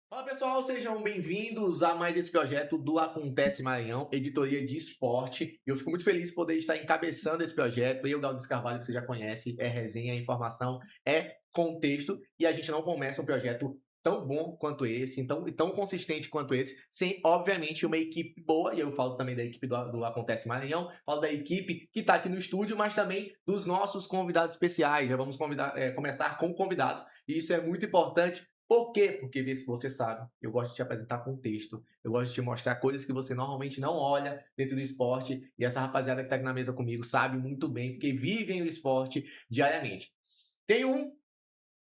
Fala pessoal, sejam bem-vindos a mais esse projeto do Acontece Maranhão, editoria de esporte. Eu fico muito feliz de poder estar encabeçando esse projeto. Eu, Galdês Carvalho, que você já conhece, é resenha, é informação, é contexto. E a gente não começa um projeto tão bom quanto esse, e tão consistente quanto esse, sem, obviamente, uma equipe boa. E eu falo também da equipe do Acontece Maranhão, falo da equipe que está aqui no estúdio, mas também dos nossos convidados especiais. Já vamos começar com convidados. E isso é muito importante. Por quê? Porque você sabe, eu gosto de te apresentar contexto, eu gosto de te mostrar coisas que você normalmente não olha dentro do esporte, e essa rapaziada que tá aqui na mesa comigo sabe muito bem, porque vivem o esporte diariamente. Tem um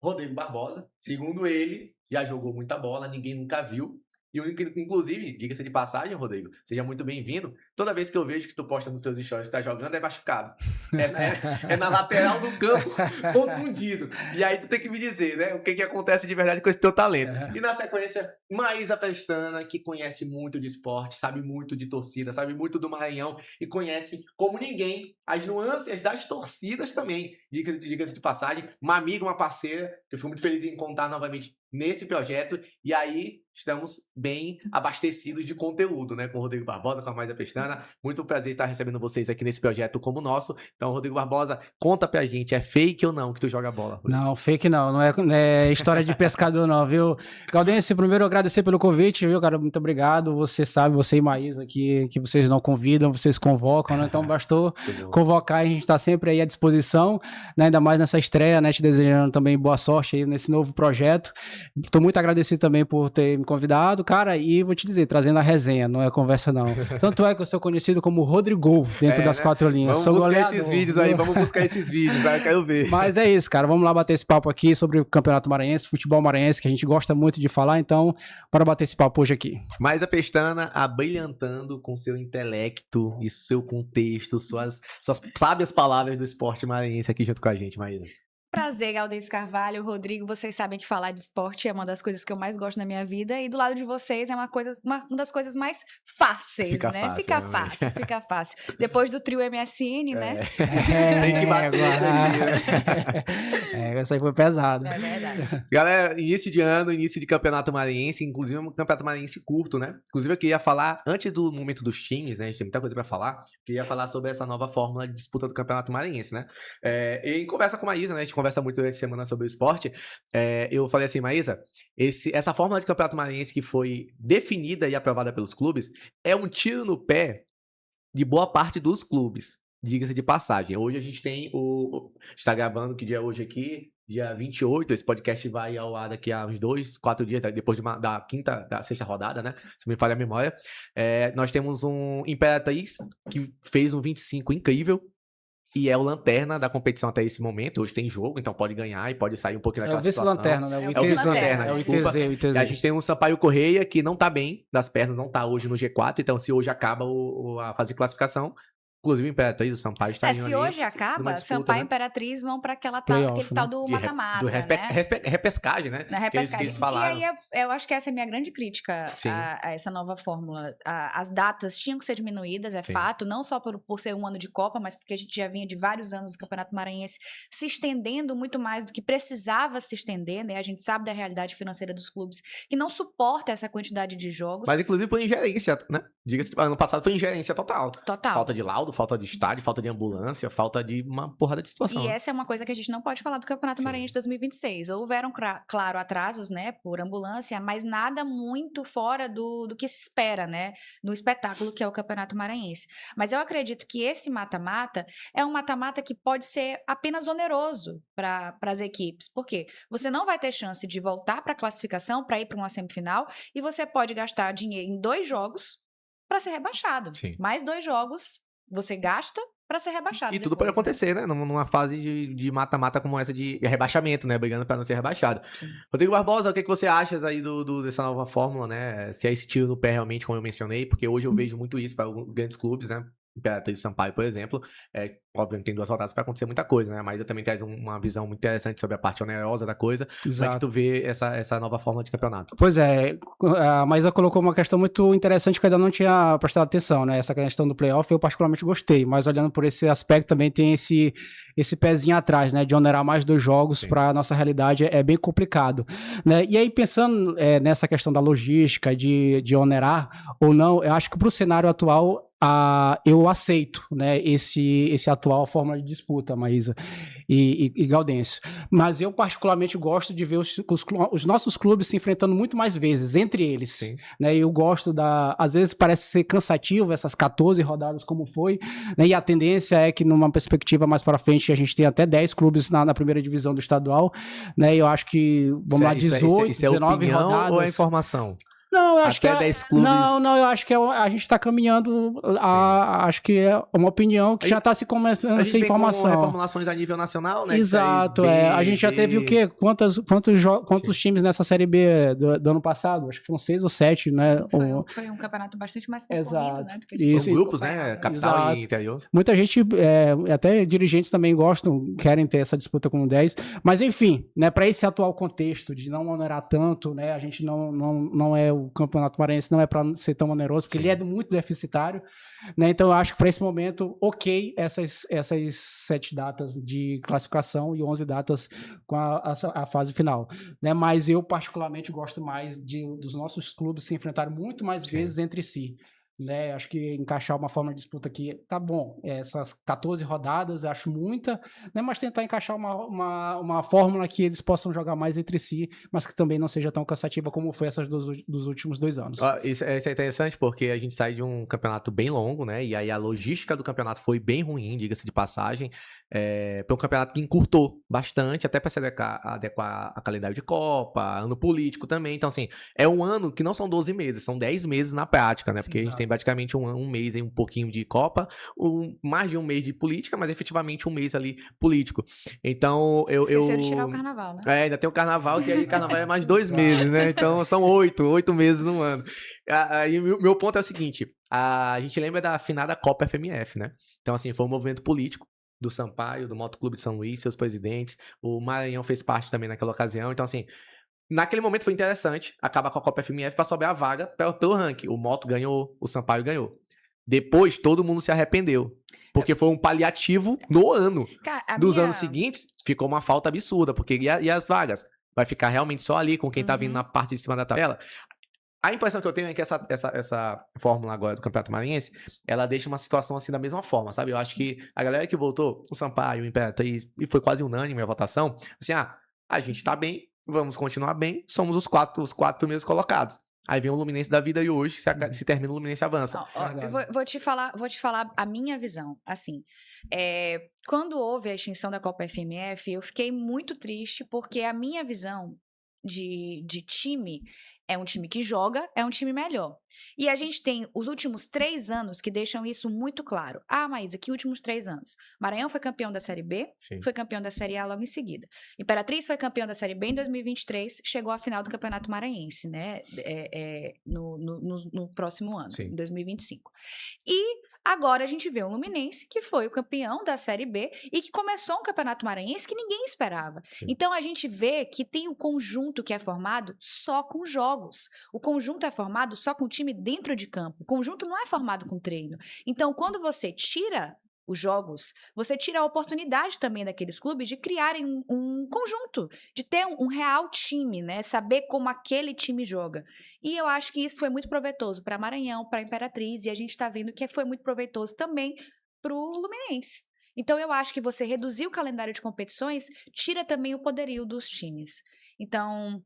Rodrigo Barbosa, segundo ele, já jogou muita bola, ninguém nunca viu. E inclusive, diga-se de passagem, Rodrigo, seja muito bem-vindo. Toda vez que eu vejo que tu posta nos teus stories que tá jogando, é machucado. É na lateral do campo, contundido. E aí tu tem que me dizer, né, o que acontece de verdade com esse teu talento. E na sequência, Maísa Pestana, que conhece muito de esporte, sabe muito de torcida, sabe muito do Maranhão e conhece como ninguém as nuances das torcidas também. Diga-se de passagem, uma amiga, uma parceira, que eu fico muito feliz em contar novamente nesse projeto, e aí estamos bem abastecidos de conteúdo, né, com o Rodrigo Barbosa, com a Maísa Pestana. Muito prazer estar recebendo vocês aqui nesse projeto como o nosso. Então, Rodrigo Barbosa, conta pra gente, é fake ou não que tu joga bola? Rodrigo? Não, fake não é história de pescador não, viu? Gaudense, primeiro agradecer pelo convite, viu, cara? Muito obrigado. Você sabe, você e Maísa que vocês não convidam, vocês convocam, né? Então bastou convocar, a gente tá sempre aí à disposição, né? Ainda mais nessa estreia, né? Te desejando também boa sorte aí nesse novo projeto. Tô muito agradecido também por ter me convidado, cara, e vou te dizer, trazendo a resenha, não é conversa não. Tanto é que eu sou conhecido como Rodrigo dentro das quatro linhas. Vamos buscar esses vídeos aí, vamos buscar esses vídeos, aí eu quero ver. Mas é isso, cara, vamos lá bater esse papo aqui sobre o Campeonato Maranhense, futebol maranhense, que a gente gosta muito de falar, então bora bater esse papo hoje aqui. Maísa Pestana abrilhantando com seu intelecto e seu contexto, suas sábias palavras do esporte maranhense aqui junto com a gente, Maísa. Prazer, Galdês Carvalho, Rodrigo, vocês sabem que falar de esporte é uma das coisas que eu mais gosto na minha vida, e do lado de vocês é uma das coisas mais fáceis, né? Fica fácil. Depois do trio MSN, né? Tem que bater isso aí, né? Essa aí foi pesada. É verdade. Galera, início de ano, início de campeonato maranhense, inclusive um campeonato maranhense curto, né? Inclusive eu queria falar, antes do momento dos times, né? A gente tem muita coisa pra falar, queria falar sobre essa nova fórmula de disputa do campeonato maranhense, né? Em conversa com a Maísa, né? A gente conversa muito durante a semana sobre o esporte. Eu falei assim, Maísa, essa fórmula de campeonato maranhense que foi definida e aprovada pelos clubes é um tiro no pé de boa parte dos clubes. Diga-se de passagem. Hoje a gente tem está gravando, que dia é hoje aqui? Dia 28, esse podcast vai ao ar daqui a uns 2, 4 dias, depois da sexta rodada, né? Se me falha a memória. Nós temos um Imperatriz, que fez um 25 incrível, e é o lanterna da competição até esse momento. Hoje tem jogo, então pode ganhar e pode sair um pouquinho daquela situação. Vice-lanterna, né? É o vice-lanterna, é o desculpa. ITZ. E a gente tem um Sampaio Correia que não tá bem das pernas, não tá hoje no G4. Então, se hoje acaba a fase de classificação, inclusive o Imperatriz, o Sampaio está Se hoje acaba, disputa, Sampaio e né? Imperatriz vão para aquele Playoff, tal né? do mata-mata, né? Repescagem, né? Na Que repescagem. eles falaram. E aí, eu acho que essa é a minha grande crítica Sim. a essa nova fórmula. As datas tinham que ser diminuídas, é Sim. fato, não só por ser um ano de Copa, mas porque a gente já vinha de vários anos do Campeonato Maranhense se estendendo muito mais do que precisava se estender, né? A gente sabe da realidade financeira dos clubes, que não suporta essa quantidade de jogos. Mas inclusive por ingerência, né? Diga-se que ano passado foi ingerência total. Total. Falta de laudo, falta de estádio, falta de ambulância, falta de uma porrada de situação. E né? essa é uma coisa que a gente não pode falar do Campeonato Sim. Maranhense 2026. Houveram, claro, atrasos, né, por ambulância, mas nada muito fora do que se espera, né, no espetáculo que é o Campeonato Maranhense. Mas eu acredito que esse mata-mata é um mata-mata que pode ser apenas oneroso para as equipes. Por quê? Você não vai ter chance de voltar para a classificação, para ir para uma semifinal, e você pode gastar dinheiro em 2 jogos para ser rebaixado. Sim. Mais 2 jogos você gasta para ser rebaixado. E tudo pode acontecer, né? Numa fase de mata-mata como essa de rebaixamento, né? Brigando pra não ser rebaixado. Sim. Rodrigo Barbosa, o que você achas aí dessa nova fórmula, né? Se é esse tiro no pé realmente, como eu mencionei, porque hoje eu vejo muito isso para grandes clubes, né? Imperatriz e Sampaio, por exemplo, obviamente tem 2 rodadas para acontecer muita coisa, né? Mas também traz uma visão muito interessante sobre a parte onerosa da coisa. Como é que tu vê essa nova forma de campeonato? Pois é, a Maísa colocou uma questão muito interessante que eu ainda não tinha prestado atenção, né? Essa questão do playoff eu particularmente gostei, mas olhando por esse aspecto também tem esse pezinho atrás, né? De onerar mais 2 jogos para nossa realidade é bem complicado, né? E aí pensando nessa questão da logística, de onerar ou não, eu acho que para o cenário atual eu aceito, né, esse atual forma de disputa, Maísa e Gaudêncio. Mas eu particularmente gosto de ver os nossos clubes se enfrentando muito mais vezes, entre eles. Sim. Né, eu gosto às vezes parece ser cansativo essas 14 rodadas como foi, né, e a tendência é que numa perspectiva mais para frente a gente tem até 10 clubes na primeira divisão do estadual, né, eu acho que, 18, isso é 19 opinião rodadas... ou é informação? Não, eu acho Até que 10 clubes. Não, eu acho que a gente está caminhando. Acho que é uma opinião que já está se começando a ser informação. Com reformulações a nível nacional, né? Exato, a gente já teve o quê? Quantos times nessa Série B do ano passado? Acho que foram 6 ou 7, né? Foi um campeonato bastante mais concorrido, né? São grupos, né? Capital e interior. Muita gente, até dirigentes também gostam, querem ter essa disputa com o 10. Mas, enfim, né? Para esse atual contexto de não onerar tanto, né? A gente não é o Campeonato Maranhense não é para ser tão oneroso, porque ele é muito deficitário, né? Então eu acho que para esse momento, essas 7 datas de classificação e 11 datas com a fase final, né? Mas eu particularmente gosto mais dos nossos clubes se enfrentarem muito mais vezes entre si. Né, acho que encaixar uma forma de disputa aqui tá bom, essas 14 rodadas acho muita, né, mas tentar encaixar uma fórmula que eles possam jogar mais entre si, mas que também não seja tão cansativa como foi essas dos últimos 2 anos. Isso é interessante porque a gente sai de um campeonato bem longo, né, e aí a logística do campeonato foi bem ruim, diga-se de passagem, foi um campeonato que encurtou bastante, até para se adequar a calendário de Copa, ano político também, então assim, é um ano que não são 12 meses, são 10 meses na prática, né, porque a gente tem praticamente um mês e um pouquinho de Copa, mais de um mês de política, mas efetivamente um mês ali político. Então, Esqueceu de tirar o carnaval, né? Ainda tem o carnaval, que aí carnaval é mais 2 meses, né? Então, são 8 meses no ano. Aí, meu ponto é o seguinte, a gente lembra da finada Copa FMF, né? Então, assim, foi um movimento político do Sampaio, do Motoclube de São Luís, seus presidentes, o Maranhão fez parte também naquela ocasião, então, assim, naquele momento foi interessante, acaba com a Copa FMF para sobrar a vaga pelo ranking. O Moto ganhou, o Sampaio ganhou. Depois, todo mundo se arrependeu. Porque foi um paliativo no ano. Dos anos seguintes, ficou uma falta absurda. Porque e as vagas? Vai ficar realmente só ali com quem tá vindo na parte de cima da tabela? A impressão que eu tenho é que essa fórmula agora do Campeonato Maranhense, ela deixa uma situação assim da mesma forma, sabe? Eu acho que a galera que votou, o Sampaio, o Imperatriz, e foi quase unânime a votação, assim, a gente tá bem, vamos continuar bem, somos os quatro primeiros colocados. Aí vem o Luminense da vida e hoje, se termina o Luminense avança. Eu vou te falar a minha visão. Assim, quando houve a extinção da Copa FMF, eu fiquei muito triste porque a minha visão de time é um time que joga, é um time melhor. E a gente tem os últimos 3 anos que deixam isso muito claro. Maísa, que últimos 3 anos? Maranhão foi campeão da Série B, foi campeão da Série A logo em seguida. Imperatriz foi campeão da Série B em 2023, chegou à final do Campeonato Maranhense, né? No próximo ano, em 2025. E agora a gente vê o Luminense, que foi o campeão da Série B e que começou um Campeonato Maranhense que ninguém esperava. Então a gente vê que tem um conjunto que é formado só com jogos. O conjunto é formado só com o time dentro de campo. O conjunto não é formado com treino. Então, quando você tira os jogos, você tira a oportunidade também daqueles clubes de criarem um conjunto, de ter um real time, né? Saber como aquele time joga. E eu acho que isso foi muito proveitoso para Maranhão, para Imperatriz, e a gente está vendo que foi muito proveitoso também para o Luminense. Então, eu acho que você reduzir o calendário de competições tira também o poderio dos times. Então,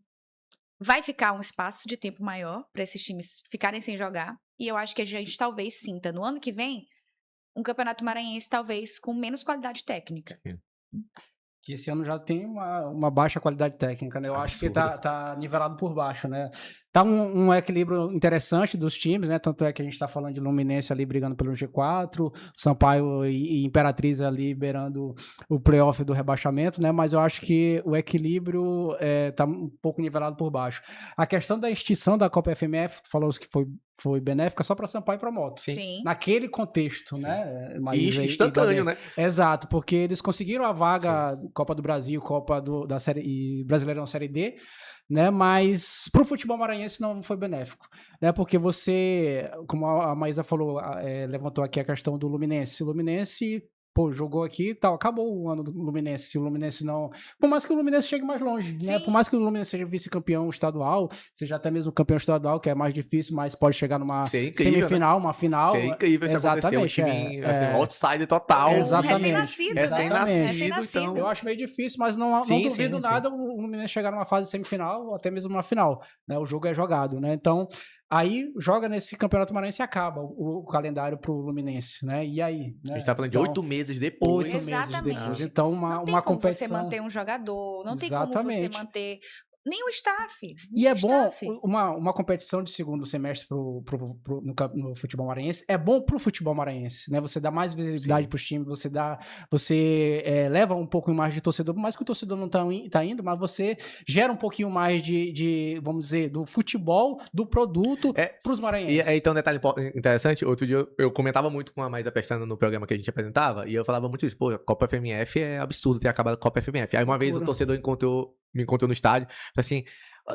vai ficar um espaço de tempo maior para esses times ficarem sem jogar, e eu acho que a gente talvez sinta no ano que vem um Campeonato Maranhense talvez com menos qualidade técnica. Que esse ano já tem uma baixa qualidade técnica, né? Eu acho que tá nivelado por baixo, né? Tá um equilíbrio interessante dos times, né? Tanto é que a gente tá falando de Luminense ali brigando pelo G4, Sampaio e Imperatriz ali beirando o playoff do rebaixamento, né? Mas eu acho que o equilíbrio tá um pouco nivelado por baixo. A questão da extinção da Copa FMF, tu falou que foi foi benéfica só para Sampaio e para Moto. Sim. Naquele contexto, né? E instantâneo, né? Exato, porque eles conseguiram a vaga Copa do Brasil, Copa da Série e Brasileirão Série D, né? Mas pro futebol maranhense não foi benéfico, né? Porque você, como a Maísa falou, levantou aqui a questão do Luminense. O Luminense, pô, jogou aqui e tal, acabou o ano do Luminense. Se o Luminense não... Por mais que o Luminense chegue mais longe, né? Por mais que o Luminense seja vice-campeão estadual, seja até mesmo campeão estadual, que é mais difícil, mas pode chegar numa semifinal, né? Uma final. Isso é incrível se acontecer um time, assim, outsider total. Exatamente. Recém-nascido, então... Eu acho meio difícil, mas não duvido nada o Luminense chegar numa fase semifinal, ou até mesmo uma final, né? O jogo é jogado, né? Então... Aí joga nesse Campeonato Maranhense e acaba o calendário pro Luminense, né? E aí? Né? A gente tá falando de 8 meses depois. 8 meses depois. Então, não tem uma como competição... você manter um jogador, não tem como você manter... Nem o staff. E é bom, uma competição de segundo semestre no futebol maranhense, é bom pro futebol maranhense, né? Você dá mais visibilidade pros times, você leva um pouco mais de torcedor, por mais que o torcedor não tá indo, mas você gera um pouquinho mais de vamos dizer, do futebol, do produto pros maranhenses. E então, um detalhe interessante, outro dia eu comentava muito com a Maísa Pestana no programa que a gente apresentava, e eu falava muito isso, pô, a Copa FMF é absurdo ter acabado a Copa FMF. Aí uma vez o torcedor me encontrou no estádio, falei assim,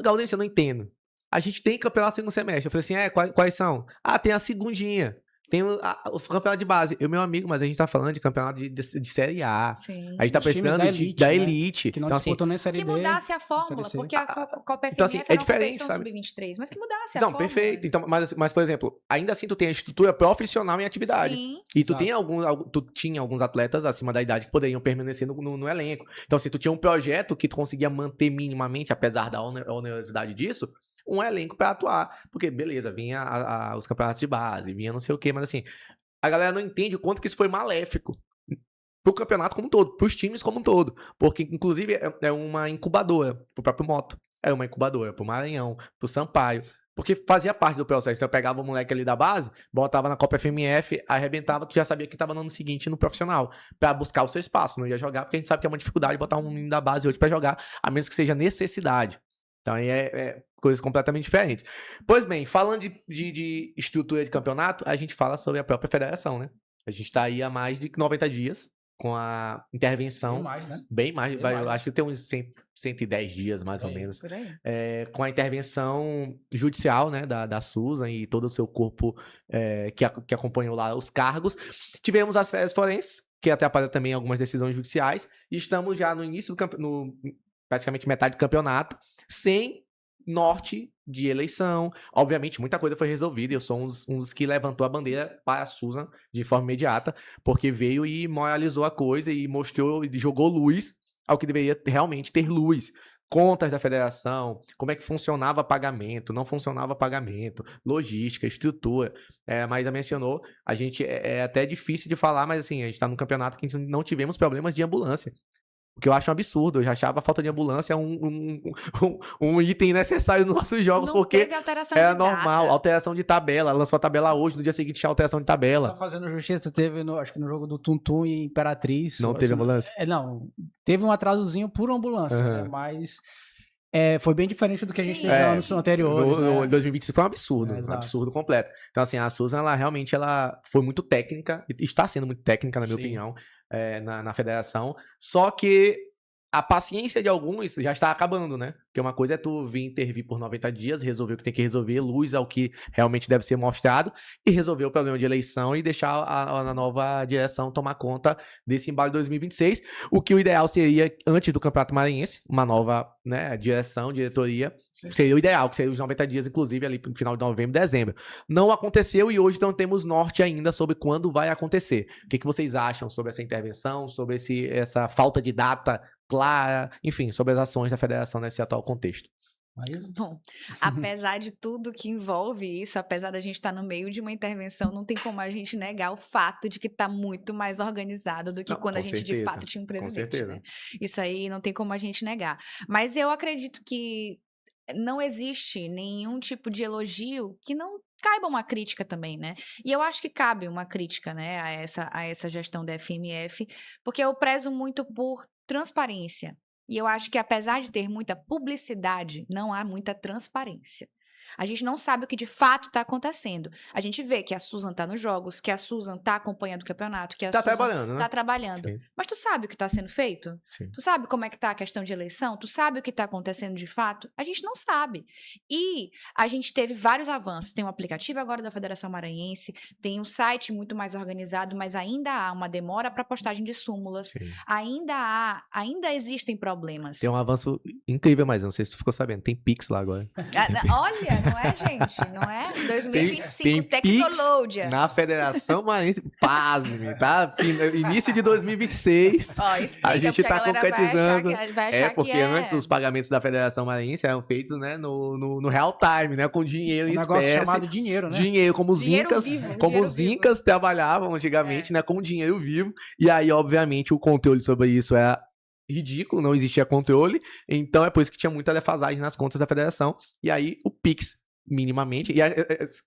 Gaudense, eu não entendo. A gente tem campeonato segundo semestre. Eu falei assim, quais são? Ah, tem a segundinha. Tem o campeonato de base. Meu amigo, mas a gente tá falando de campeonato de Série A. Sim. A gente tá precisando da elite. Que não então, disputam nem Série B. B. Que mudasse a fórmula, porque a Copa FMF então, assim, era uma competição sabe? sub-23, mas que mudasse a fórmula. Não, perfeito. Então, mas, por exemplo, ainda assim tu tem a estrutura profissional em atividade. Sim. E tu tinha alguns atletas acima da idade que poderiam permanecer no elenco. Então, assim, tu tinha um projeto que tu conseguia manter minimamente, apesar da onerosidade disso, um elenco pra atuar. Porque, beleza, vinha os campeonatos de base, vinha não sei o quê, mas assim... A galera não entende o quanto que isso foi maléfico pro campeonato como um todo, pros times como um todo. Porque, inclusive, é uma incubadora pro próprio Moto. É uma incubadora pro Maranhão, pro Sampaio. Porque fazia parte do processo. Então, eu pegava o moleque ali da base, botava na Copa FMF, arrebentava, tu já sabia que tava no ano seguinte no profissional. Pra buscar o seu espaço. Não ia jogar, porque a gente sabe que é uma dificuldade botar um menino da base hoje pra jogar, a menos que seja necessidade. Então, aí coisas completamente diferentes. Pois bem, falando de estrutura de campeonato, a gente fala sobre a própria federação, né? A gente tá aí há mais de 90 dias com a intervenção. Bem mais, né? Bem mais. Eu acho que tem uns 110 dias, mais ou menos. Com a intervenção judicial, né? Da Susan e todo o seu corpo que acompanhou lá os cargos. Tivemos as férias forenses, que atrapalha também algumas decisões judiciais. E estamos já no início do praticamente metade do campeonato, sem norte de eleição. Obviamente, muita coisa foi resolvida. Eu sou um dos que levantou a bandeira para a Susan de forma imediata, porque veio e moralizou a coisa e mostrou e jogou luz ao que deveria realmente ter luz. Contas da federação, como é que funcionava pagamento, não funcionava pagamento, logística, estrutura. Mas a mencionou, a gente é até difícil de falar, mas assim, a gente está num campeonato que a gente não tivemos problemas de ambulância. O que eu acho um absurdo. Eu já achava a falta de ambulância um item necessário nos nossos jogos, porque era normal. Alteração de tabela. Lançou a tabela hoje, no dia seguinte tinha alteração de tabela. Só fazendo justiça, teve, acho que no jogo do Tuntum e Imperatriz. Não teve ambulância? Não, teve um atrasozinho por ambulância, né? Mas foi bem diferente do que a gente teve no ano anterior. No 2025 foi um absurdo. Um absurdo completo. Então, assim, a Susan, ela realmente foi muito técnica, está sendo muito técnica, na minha opinião. Na federação, só que a paciência de alguns já está acabando, né? Porque uma coisa é tu vir intervir por 90 dias, resolver o que tem que resolver, luz ao que realmente deve ser mostrado, e resolver o problema de eleição e deixar a nova direção tomar conta desse embalo de 2026, o que o ideal seria, antes do Campeonato Maranhense, uma nova direção, diretoria, seria o ideal, que seria os 90 dias, inclusive, ali no final de novembro, dezembro. Não aconteceu e hoje não temos norte ainda sobre quando vai acontecer. O que vocês acham sobre essa intervenção, sobre essa falta de data clara, enfim, sobre as ações da federação nesse atual contexto? Bom, apesar de tudo que envolve isso, apesar da gente estar no meio de uma intervenção, não tem como a gente negar o fato de que está muito mais organizado do que quando a gente de fato tinha um presidente, né? Isso aí não tem como a gente negar. Mas eu acredito que não existe nenhum tipo de elogio que não caiba uma crítica também, né? E eu acho que cabe uma crítica, né, a essa gestão da FMF, porque eu prezo muito por transparência. E eu acho que apesar de ter muita publicidade, não há muita transparência. A gente não sabe o que de fato está acontecendo. A gente vê que a Susan tá nos jogos, que a Susan tá acompanhando o campeonato, que a Tá Susan trabalhando, né? tá trabalhando. Sim. Mas tu sabe o que está sendo feito? Sim. Tu sabe como é que tá a questão de eleição? Tu sabe o que está acontecendo de fato? A gente não sabe. E a gente teve vários avanços. Tem um aplicativo agora da Federação Maranhense, tem um site muito mais organizado, mas ainda há uma demora para postagem de súmulas. Sim. Ainda existem problemas. Tem um avanço incrível, mas não sei se tu ficou sabendo. Tem Pix lá agora. Olha, não é, gente? Não é? 2025, tem tecnologia. Na Federação Maranhense, pasme, tá? Início de 2026. Ó, explica, A gente porque tá galera concretizando. vai achar Porque que antes os pagamentos da Federação Maranhense eram feitos, né, no real time, né? Com dinheiro em negócio espécie. chamado dinheiro, né? Dinheiro, como os Dinheiro incas, vivo, como dinheiro os vivo. incas trabalhavam antigamente, né, com dinheiro vivo. E aí, obviamente, o controle sobre isso era ridículo, não existia controle. Então é por isso que tinha muita defasagem nas contas da federação. E aí o Pix, minimamente. E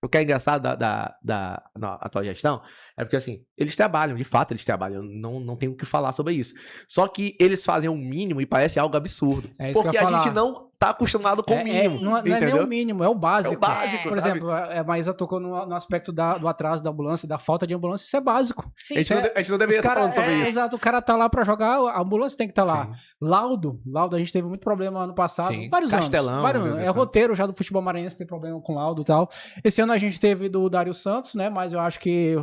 o que é engraçado da atual gestão é porque, assim, eles trabalham, de fato eles trabalham. Não tenho o que falar sobre isso. Só que eles fazem o mínimo e parece algo absurdo. É isso que porque eu ia a falar. gente não tá acostumado com o mínimo. Não é nem entendeu? o mínimo, é o básico. É o básico, Por sabe? exemplo, a Maísa tocou no aspecto do atraso da ambulância, da falta de ambulância, isso é básico. Sim. A gente não deveria estar falando sobre isso. Exato, o cara tá lá pra jogar, a ambulância tem que estar lá. Sim. Laudo, a gente teve muito problema ano passado, Sim. vários Castelão, anos. É roteiro já do futebol maranhense, tem problema com laudo e tal. Esse ano a gente teve do Dário Santos, né, mas eu acho que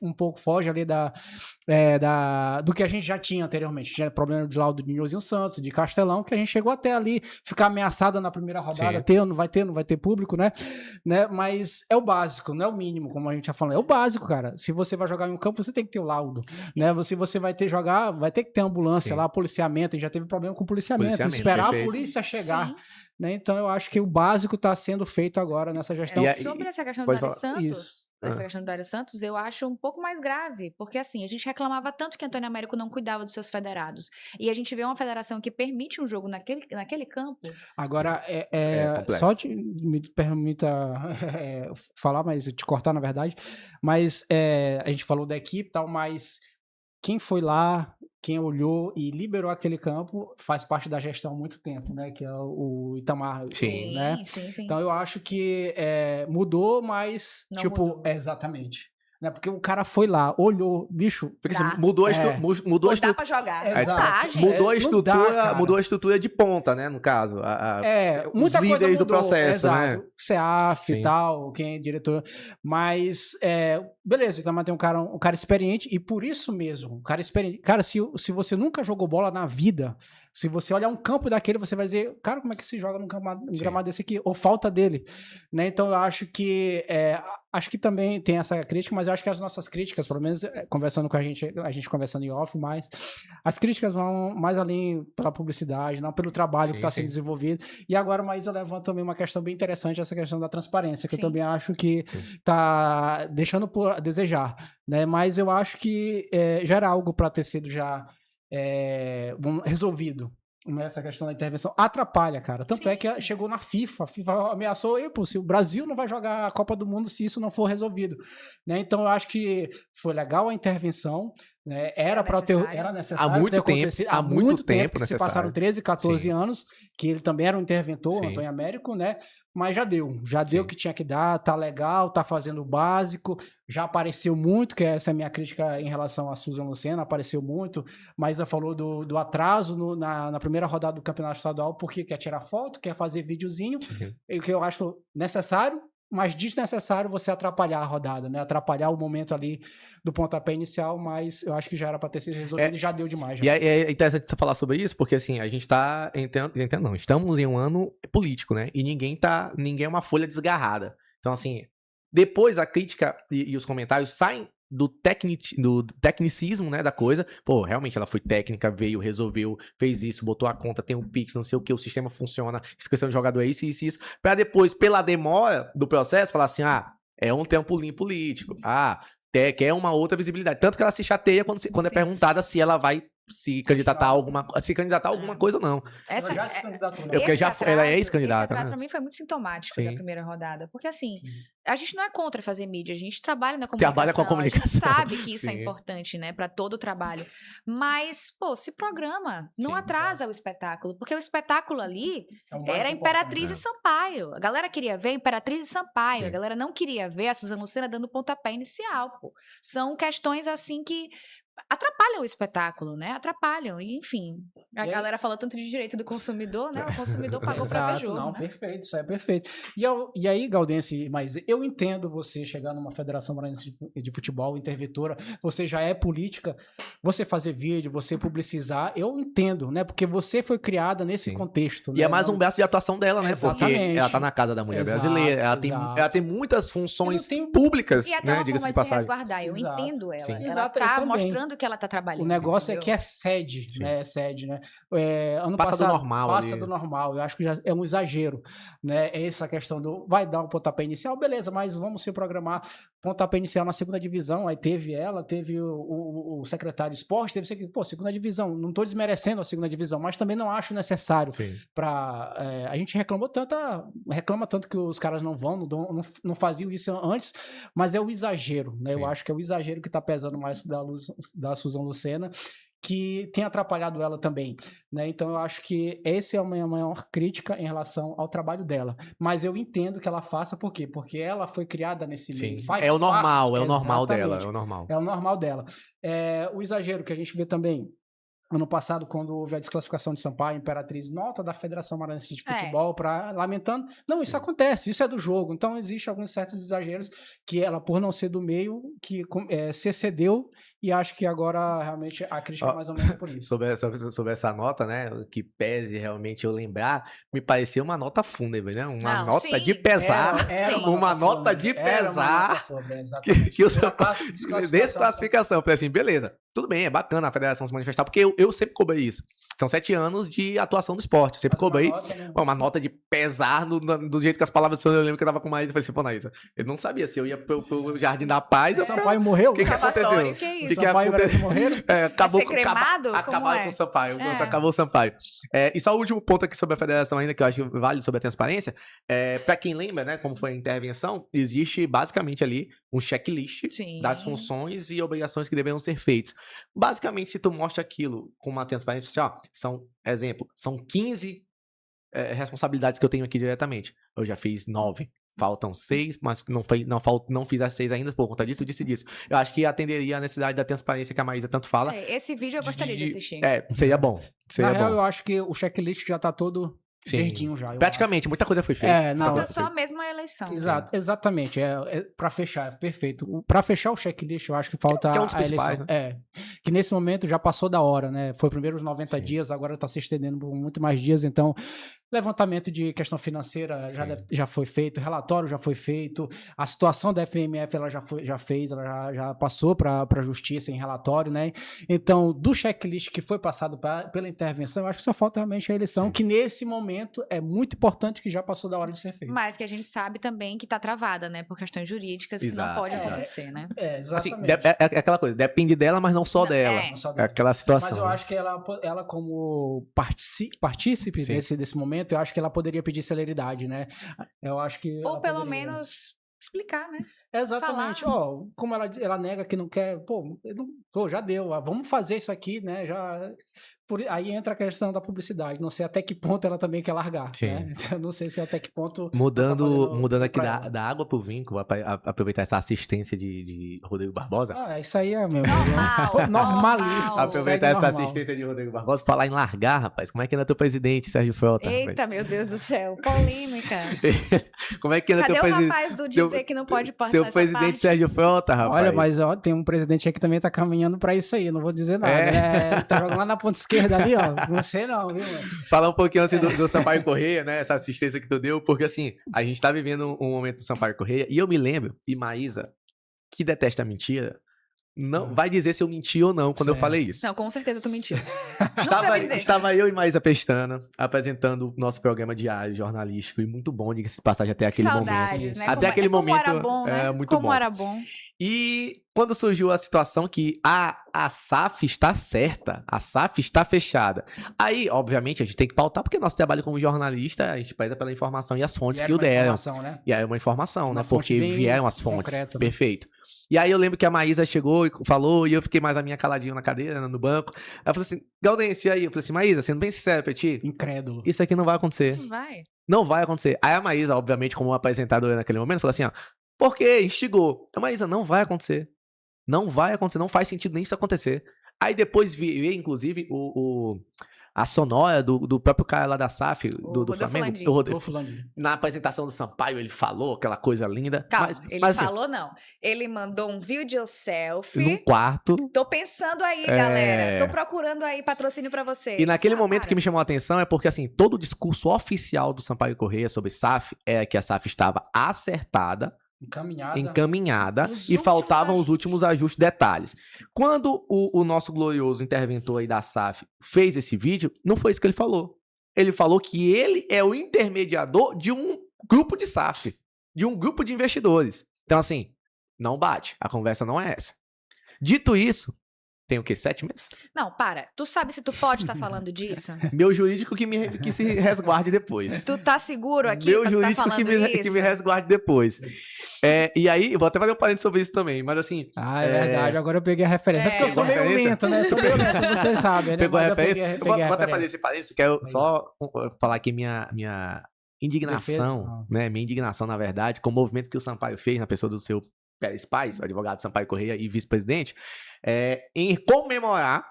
um pouco foge ali do que a gente já tinha anteriormente. Tinha problema de laudo de Nhozinho Santos, de Castelão, que a gente chegou até ali, ficar ameaçada na primeira rodada, Sim. não vai ter público, né? Mas é o básico, não é o mínimo, como a gente já falou. É o básico, cara. Se você vai jogar em um campo, você tem que ter o laudo, né? Se você vai jogar, vai ter que ter ambulância Sim. lá, policiamento. A gente já teve problema com policiamento. Esperar perfeito. a polícia chegar. Sim. Né? Então eu acho que o básico está sendo feito agora nessa gestão. Sobre essa questão do pode Dário falar. Santos, Isso. essa questão do Dário Santos, eu acho um pouco mais grave, porque assim, a gente reclamava tanto que Antônio Américo não cuidava dos seus federados, e a gente vê uma federação que permite um jogo naquele campo. Agora, complexo. só me permita falar, mas te cortar, na verdade, mas a gente falou da equipe e tal, mas quem foi lá, quem olhou e liberou aquele campo faz parte da gestão há muito tempo, né? Que é o Itamar. Sim. Né? Sim. Então eu acho que mudou, mas Não mudou. Exatamente. Né? Porque o cara foi lá, olhou, bicho. Porque Dá. assim, mudou a Dá estrutura. pra jogar. Exato. Dá, gente. Mudou a não estrutura, dá, cara. mudou a estrutura de ponta, né? No caso. Os Muita coisa líderes mudou, do processo, exato. né? CEAF Sim. e tal, quem é diretor. Mas, beleza, então tem um cara experiente, e por isso mesmo, um cara experiente. Cara, se você nunca jogou bola na vida, se você olhar um campo daquele, você vai dizer, cara, como é que se joga num gramado desse aqui? Ou falta dele. Né? Então eu acho que também tem essa crítica, mas eu acho que as nossas críticas, pelo menos conversando com a gente conversando em off, mas as críticas vão mais além pela publicidade, não pelo trabalho que está sendo desenvolvido. E agora a Maísa levanta também uma questão bem interessante, essa questão da transparência, que eu também acho que está deixando por a desejar. Né? Mas eu acho que já era algo para ter sido já resolvido. Essa questão da intervenção atrapalha, cara. Tanto é que chegou na FIFA. A FIFA ameaçou, se o Brasil não vai jogar a Copa do Mundo se isso não for resolvido. Né? Então eu acho que foi legal a intervenção. Né? Era necessário. Há muito tempo se passaram 13, 14 anos, que ele também era um interventor, o Antônio Américo, né? Mas já deu o que tinha que dar, tá legal, tá fazendo o básico, já apareceu muito, que essa é a minha crítica em relação a Susan Lucena, apareceu muito, mas ela falou do atraso na primeira rodada do Campeonato Estadual, porque quer tirar foto, quer fazer videozinho, o que eu acho necessário, mas desnecessário você atrapalhar a rodada, né? Atrapalhar o momento ali do pontapé inicial, mas eu acho que já era para ter sido resolvido e já deu demais. Já. E é interessante você falar sobre isso, porque assim, a gente tá estamos em um ano político, né? E ninguém é uma folha desgarrada. Então assim, depois a crítica e os comentários saem do tecnicismo, né, da coisa. Pô, realmente ela foi técnica, veio, resolveu, fez isso, botou a conta, tem um Pix, não sei o que, o sistema funciona, inscrição de jogador é isso, pra depois, pela demora do processo, falar assim, é um trampolim político, quer uma outra visibilidade. Tanto que ela se chateia quando é perguntada se ela vai se candidatar a alguma coisa ou não. Essa, Ela já se candidatou, né? Porque esse ela é atraso- ex-candidata, Esse atraso né? pra mim foi muito sintomático Sim. da primeira rodada. Porque assim, Sim. a gente não é contra fazer mídia, a gente trabalha na comunicação. Trabalha com a comunicação. A gente sabe que isso é Sim. importante, né, pra todo o trabalho. Mas, pô, se programa, não Sim. atrasa o espetáculo. Porque o espetáculo ali É o mais era Imperatriz importante. e Sampaio. A galera queria ver Imperatriz e Sampaio. Sim. A galera não queria ver a Suzana Lucena dando pontapé inicial, pô. São questões assim que atrapalham o espetáculo, né? Atrapalham. E, enfim, a E aí- galera fala tanto de direito do consumidor, né? O consumidor pagou pra ver Exato, jogo, não, né? perfeito, isso é perfeito. E aí, Galdense, mas eu entendo você chegar numa Federação Maranhense de Futebol, interventora, você já é política, você fazer vídeo, você publicizar, eu entendo, né? Porque você foi criada nesse Sim. contexto. E né? é mais um Não- braço de atuação dela, né? Porque Exatamente. ela tá na Casa da Mulher Exato, Brasileira, exato. ela tem muitas Eu funções não tenho- públicas, E até né? uma Diga-se forma de de se passagem. resguardar. Eu Exato. entendo ela. Sim. Ela Exato, eu tá também. mostrando que ela tá trabalhando. O negócio é entendeu? que é sede, Sim. né? É sede, né? Ano Passa do passado, normal passa ali. do normal. Eu acho que já é um exagero, né? Essa questão do vai dar um pontapé inicial, beleza, mas vamos se programar pontapé inicial na segunda divisão. Aí teve ela, teve o secretário de esporte, teve segunda divisão. Não tô desmerecendo a segunda divisão, mas também não acho necessário Sim. a gente reclama tanto que os caras não vão, não faziam isso antes, mas é o exagero, né? Sim. Eu acho que é o exagero que tá pesando mais da Suzana Lucena, que tem atrapalhado ela também, né? Então eu acho que essa é a minha maior crítica em relação ao trabalho dela. Mas eu entendo que ela faça, por quê? Porque ela foi criada nesse meio. Sim. Faz É o normal, parte, é o normal dela, exatamente. é o normal. É o normal dela. O exagero que a gente vê também, ano passado, quando houve a desclassificação de Sampaio, Imperatriz, nota da Federação Maranhense de Futebol lamentando. Não, isso Sim. acontece, isso é do jogo. Então, existem alguns certos exageros que ela, por não ser do meio, que se excedeu, e acho que agora, realmente, a crítica é mais ou menos por isso. Sobre essa nota, né? Que pese realmente eu lembrar, me parecia uma nota fúnebre, né? Uma Não, nota sim. de pesar. Era uma nota de fúnebre, era uma pesar. nota fúnebre, exatamente. Que o Pela Sampaio. Desclassificação. Eu falei assim, beleza. Tudo bem, é bacana a federação se manifestar, porque eu sempre cobrei isso. São 7 anos de atuação no esporte. Eu sempre cobrei uma nota de pesar do jeito que as palavras eu lembro que eu tava com o Maísa. Eu falei assim, pô, Maísa, eu não sabia se eu ia pro Jardim da Paz. O Sampaio morreu? O que aconteceu? Lavatório, que O isso? que Sampaio aconteceu? e morreram? Acabou Vai ser cremado? Como acabaram é? com o Sampaio. É. Acabou o Sampaio. E só o último ponto aqui sobre a federação ainda, que eu acho que vale sobre a transparência. Pra quem lembra, né, como foi a intervenção, existe basicamente ali um checklist Sim. das funções e obrigações que deveriam ser feitas. Basicamente, se tu mostra aquilo com uma transparência, são 15 responsabilidades que eu tenho aqui diretamente. Eu já fiz 9. Faltam 6, mas não fiz as 6 ainda por conta disso, eu disse disso. Eu acho que atenderia a necessidade da transparência que a Maísa tanto fala. Esse vídeo eu gostaria de assistir. Seria bom. Na real, eu acho que o checklist já tá todo Sim. verdinho já. eu Praticamente, muita coisa foi feita. não, Falta só mesmo a eleição. Exato, exatamente. Pra fechar, perfeito. Pra fechar o checklist, eu acho que falta Que é um dos a eleição. principais, né? Que nesse momento já passou da hora, né? Foi primeiro os 90 Sim. dias, agora tá se estendendo por muito mais dias, então levantamento de questão financeira já foi feito, relatório já foi feito, a situação da FMF ela já passou para a justiça em relatório, né? Então, do checklist que foi passado pela intervenção, eu acho que só falta realmente a eleição, Sim. que nesse momento é muito importante, que já passou da hora de ser feito. Mas que a gente sabe também que tá travada, né? Por questões jurídicas, que não Exato, pode exato. acontecer, né? Assim, Exatamente. é aquela coisa, depende dela, mas não só Não, dela. é. Não só É dela. aquela situação. Mas eu acho que ela como partícipe Sim. desse momento, eu acho que ela poderia pedir celeridade, né? Eu acho que Ou ela pelo poderia. menos explicar, né? Exatamente. Ó, como ela nega que não quer, já deu, vamos fazer isso aqui, né? Aí entra a questão da publicidade. Não sei até que ponto ela também quer largar, Sim. né? Eu não sei se até que ponto... Mudando aqui pra ela. da água pro vinho, vou aproveitar essa assistência de Rodrigo Barbosa. Isso aí é mesmo. Normal, Foi normalíssimo. normal. Aproveitar segue essa normal. assistência de Rodrigo Barbosa pra falar em largar, rapaz. Como é que anda teu presidente, Sérgio Frota? Eita, meu Deus do céu. Polêmica. Como é que anda Cadê teu o presidente? rapaz do dizer que não pode portar Teu essa presidente parte? Sérgio Frota, rapaz. Olha, mas tem um presidente aí que também tá caminhando pra isso aí, não vou dizer nada. É. Tá jogando lá na ponta esquerda ali, ó. Não sei não, viu, mano? Falar um pouquinho assim do Sampaio Correia, né? Essa assistência que tu deu, porque assim, a gente tá vivendo um momento do Sampaio Correia, e eu me lembro, e Maísa, que detesta mentira, não vai dizer se eu menti ou não quando eu Certo. falei isso. Não, com certeza tu mentiu. Não sei dizer. Estava eu e Maísa Pestana apresentando o nosso programa diário jornalístico, e muito bom, diga-se de passagem, até aquele momento. Saudades, né? Até aquele como momento, era bom, né? muito como bom. era bom. E quando surgiu a situação que a SAF está certa, a SAF está fechada. Aí, obviamente, a gente tem que pautar, porque nosso trabalho como jornalista, a gente preza pela informação e as fontes que o deram. Né? E aí é uma informação, Uma né? Porque vieram as fontes. Concreta, né? Perfeito. E aí eu lembro que a Maísa chegou e falou, e eu fiquei mais a minha caladinho na cadeira, no banco. Ela falou assim, Gaudense, e aí? Eu falei assim, Maísa, sendo bem sincero pra ti, incrédulo. isso aqui não vai acontecer. Não vai. Não vai acontecer. Aí a Maísa, obviamente, como apresentadora naquele momento, falou assim, ó, por quê? Instigou. A Maísa, não vai acontecer. Não vai acontecer, não faz sentido nem isso acontecer. Aí depois veio, inclusive, a sonora do próprio cara lá da SAF, do Flamengo. O Rodolfo Landim. Na apresentação do Sampaio, ele falou aquela coisa linda. Calma, ele falou não. Ele mandou um vídeo selfie. Num quarto. Tô pensando aí, galera. Tô procurando aí patrocínio pra vocês. E naquele momento que me chamou a atenção é porque, assim, todo o discurso oficial do Sampaio Corrêa sobre SAF é que a SAF estava acertada, encaminhada e faltavam os últimos ajustes, detalhes. Quando o nosso glorioso interventor aí da SAF fez esse vídeo, não foi isso que ele falou. Ele falou que ele é o intermediador de um grupo de SAF, de um grupo de investidores. Então, assim, não bate. A conversa não é essa. Dito isso, tem o quê? 7 meses? Não, para. Tu sabe se tu pode estar falando disso? Meu jurídico que se resguarde depois. Tu tá seguro aqui Meu pra jurídico tu tá falando que me resguarde depois. E aí, eu vou até fazer um parênteses sobre isso também, mas assim... é verdade, agora eu peguei a referência. Porque eu sou meio lento, né? Sou meio lento, vocês sabem, né? Pegou a referência? Vou até fazer esse parênteses, quero só falar aqui minha indignação, né? Minha indignação, na verdade, com o movimento que o Sampaio fez na pessoa do seu Pérez Paz, o advogado Sampaio Corrêa e vice-presidente, em comemorar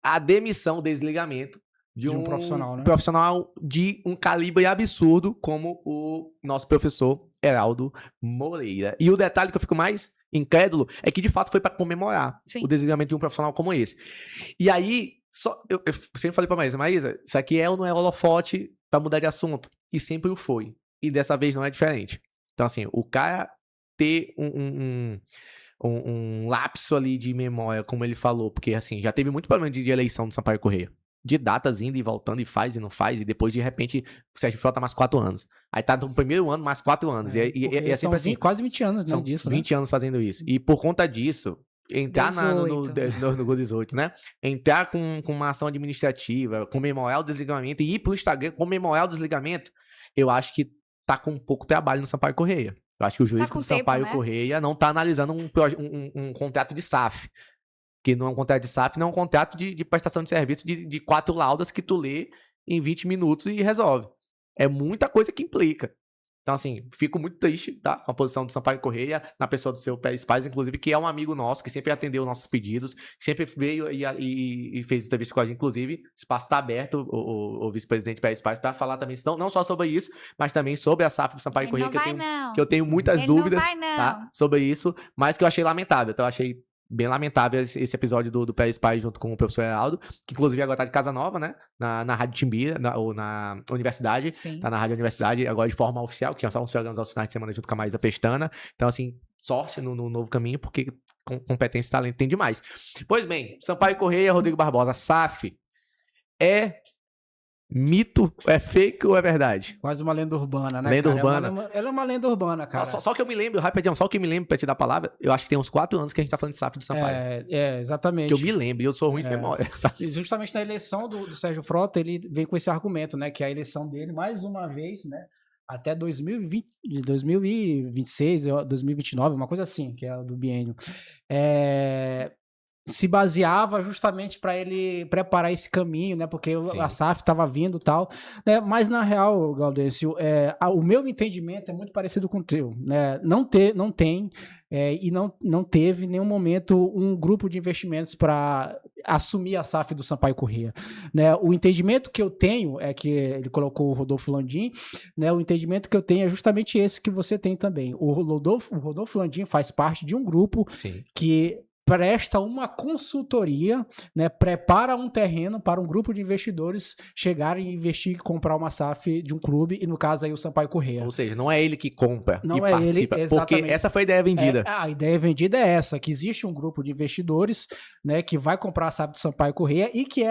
a demissão, o desligamento de um profissional, né? Profissional de um calibre absurdo como o nosso professor Heraldo Moreira. E o detalhe que eu fico mais incrédulo é que de fato foi para comemorar o desligamento de um profissional como esse. E aí, eu sempre falei pra Maísa, isso aqui é ou não é holofote pra mudar de assunto? E sempre o foi. E dessa vez não é diferente. Então, assim, o cara ter um lapso ali de memória, como ele falou, porque assim, já teve muito problema de eleição do Sampaio Corrêa. De datas indo e voltando, e faz e não faz, e depois de repente o Sérgio Frota mais 4 anos. Aí tá no primeiro ano mais 4 anos. E é sempre assim. Quase 20 anos, né? São Disso, 20 anos fazendo isso. E por conta disso, entrar no Gol 18, né? Entrar com uma ação administrativa, comemorar o desligamento e ir pro Instagram comemorar o desligamento, eu acho que tá com pouco trabalho no Sampaio Corrêa. Eu acho que o jurídico do Sampaio Corrêa não tá analisando um contrato de SAF. Que não é um contrato de SAF, não é um contrato de prestação de serviço de 4 laudas que tu lê em 20 minutos e resolve. É muita coisa que implica. Então, assim, fico muito triste, tá? Com a posição do Sampaio Corrêa, na pessoa do seu Pérez Paz, inclusive, que é um amigo nosso, que sempre atendeu nossos pedidos, que sempre veio e fez entrevista com a gente, inclusive, o espaço está aberto, o vice-presidente Pérez Paz, para falar também, não só sobre isso, mas também sobre a SAF do Sampaio Corrêa, que eu tenho muitas dúvidas, tá? Sobre isso, mas que eu achei lamentável. Então, eu achei bem lamentável esse episódio do Pérez Paz junto com o professor Heraldo, que inclusive agora tá de Casa Nova, né? Na Rádio Timbira, ou na universidade. Sim. Tá na Rádio Universidade, agora de forma oficial, que são uns programas aos finais de semana junto com a Maísa Pestana. Então, assim, sorte no novo caminho, porque competência e talento tem demais. Pois bem, Sampaio Corrêa, Rodrigo Barbosa, SAF é mito, é fake ou é verdade? Quase uma lenda urbana, né? Lenda urbana. Ela é uma lenda urbana, cara. Só que eu me lembro, rapidinho, só que eu me lembro pra te dar a palavra, eu acho que tem uns 4 anos que a gente tá falando de SAF do Sampaio. Exatamente. Que eu me lembro, e eu sou ruim de memória. Tá? Justamente na eleição do Sérgio Frota, ele vem com esse argumento, né? Que a eleição dele, mais uma vez, né? Até 2026, 2029, uma coisa assim, que é do biênio. Se baseava justamente para ele preparar esse caminho, né? Porque a SAF estava vindo e tal, né? Mas na real, Gaudêncio, o meu entendimento é muito parecido com o teu, né? Não tem e não teve em nenhum momento um grupo de investimentos para assumir a SAF do Sampaio Corrêa, né? O entendimento que eu tenho é que ele colocou o Rodolfo Landim, né? O entendimento que eu tenho é justamente esse que você tem também. O Rodolfo Landim faz parte de um grupo que presta uma consultoria, né, prepara um terreno para um grupo de investidores chegarem e investir e comprar uma SAF de um clube, e no caso aí o Sampaio Corrêa. Ou seja, não é ele que compra Não e é participa, ele, porque exatamente. essa foi a ideia vendida. A ideia vendida é essa, que existe um grupo de investidores, né, que vai comprar a SAF do Sampaio Corrêa e que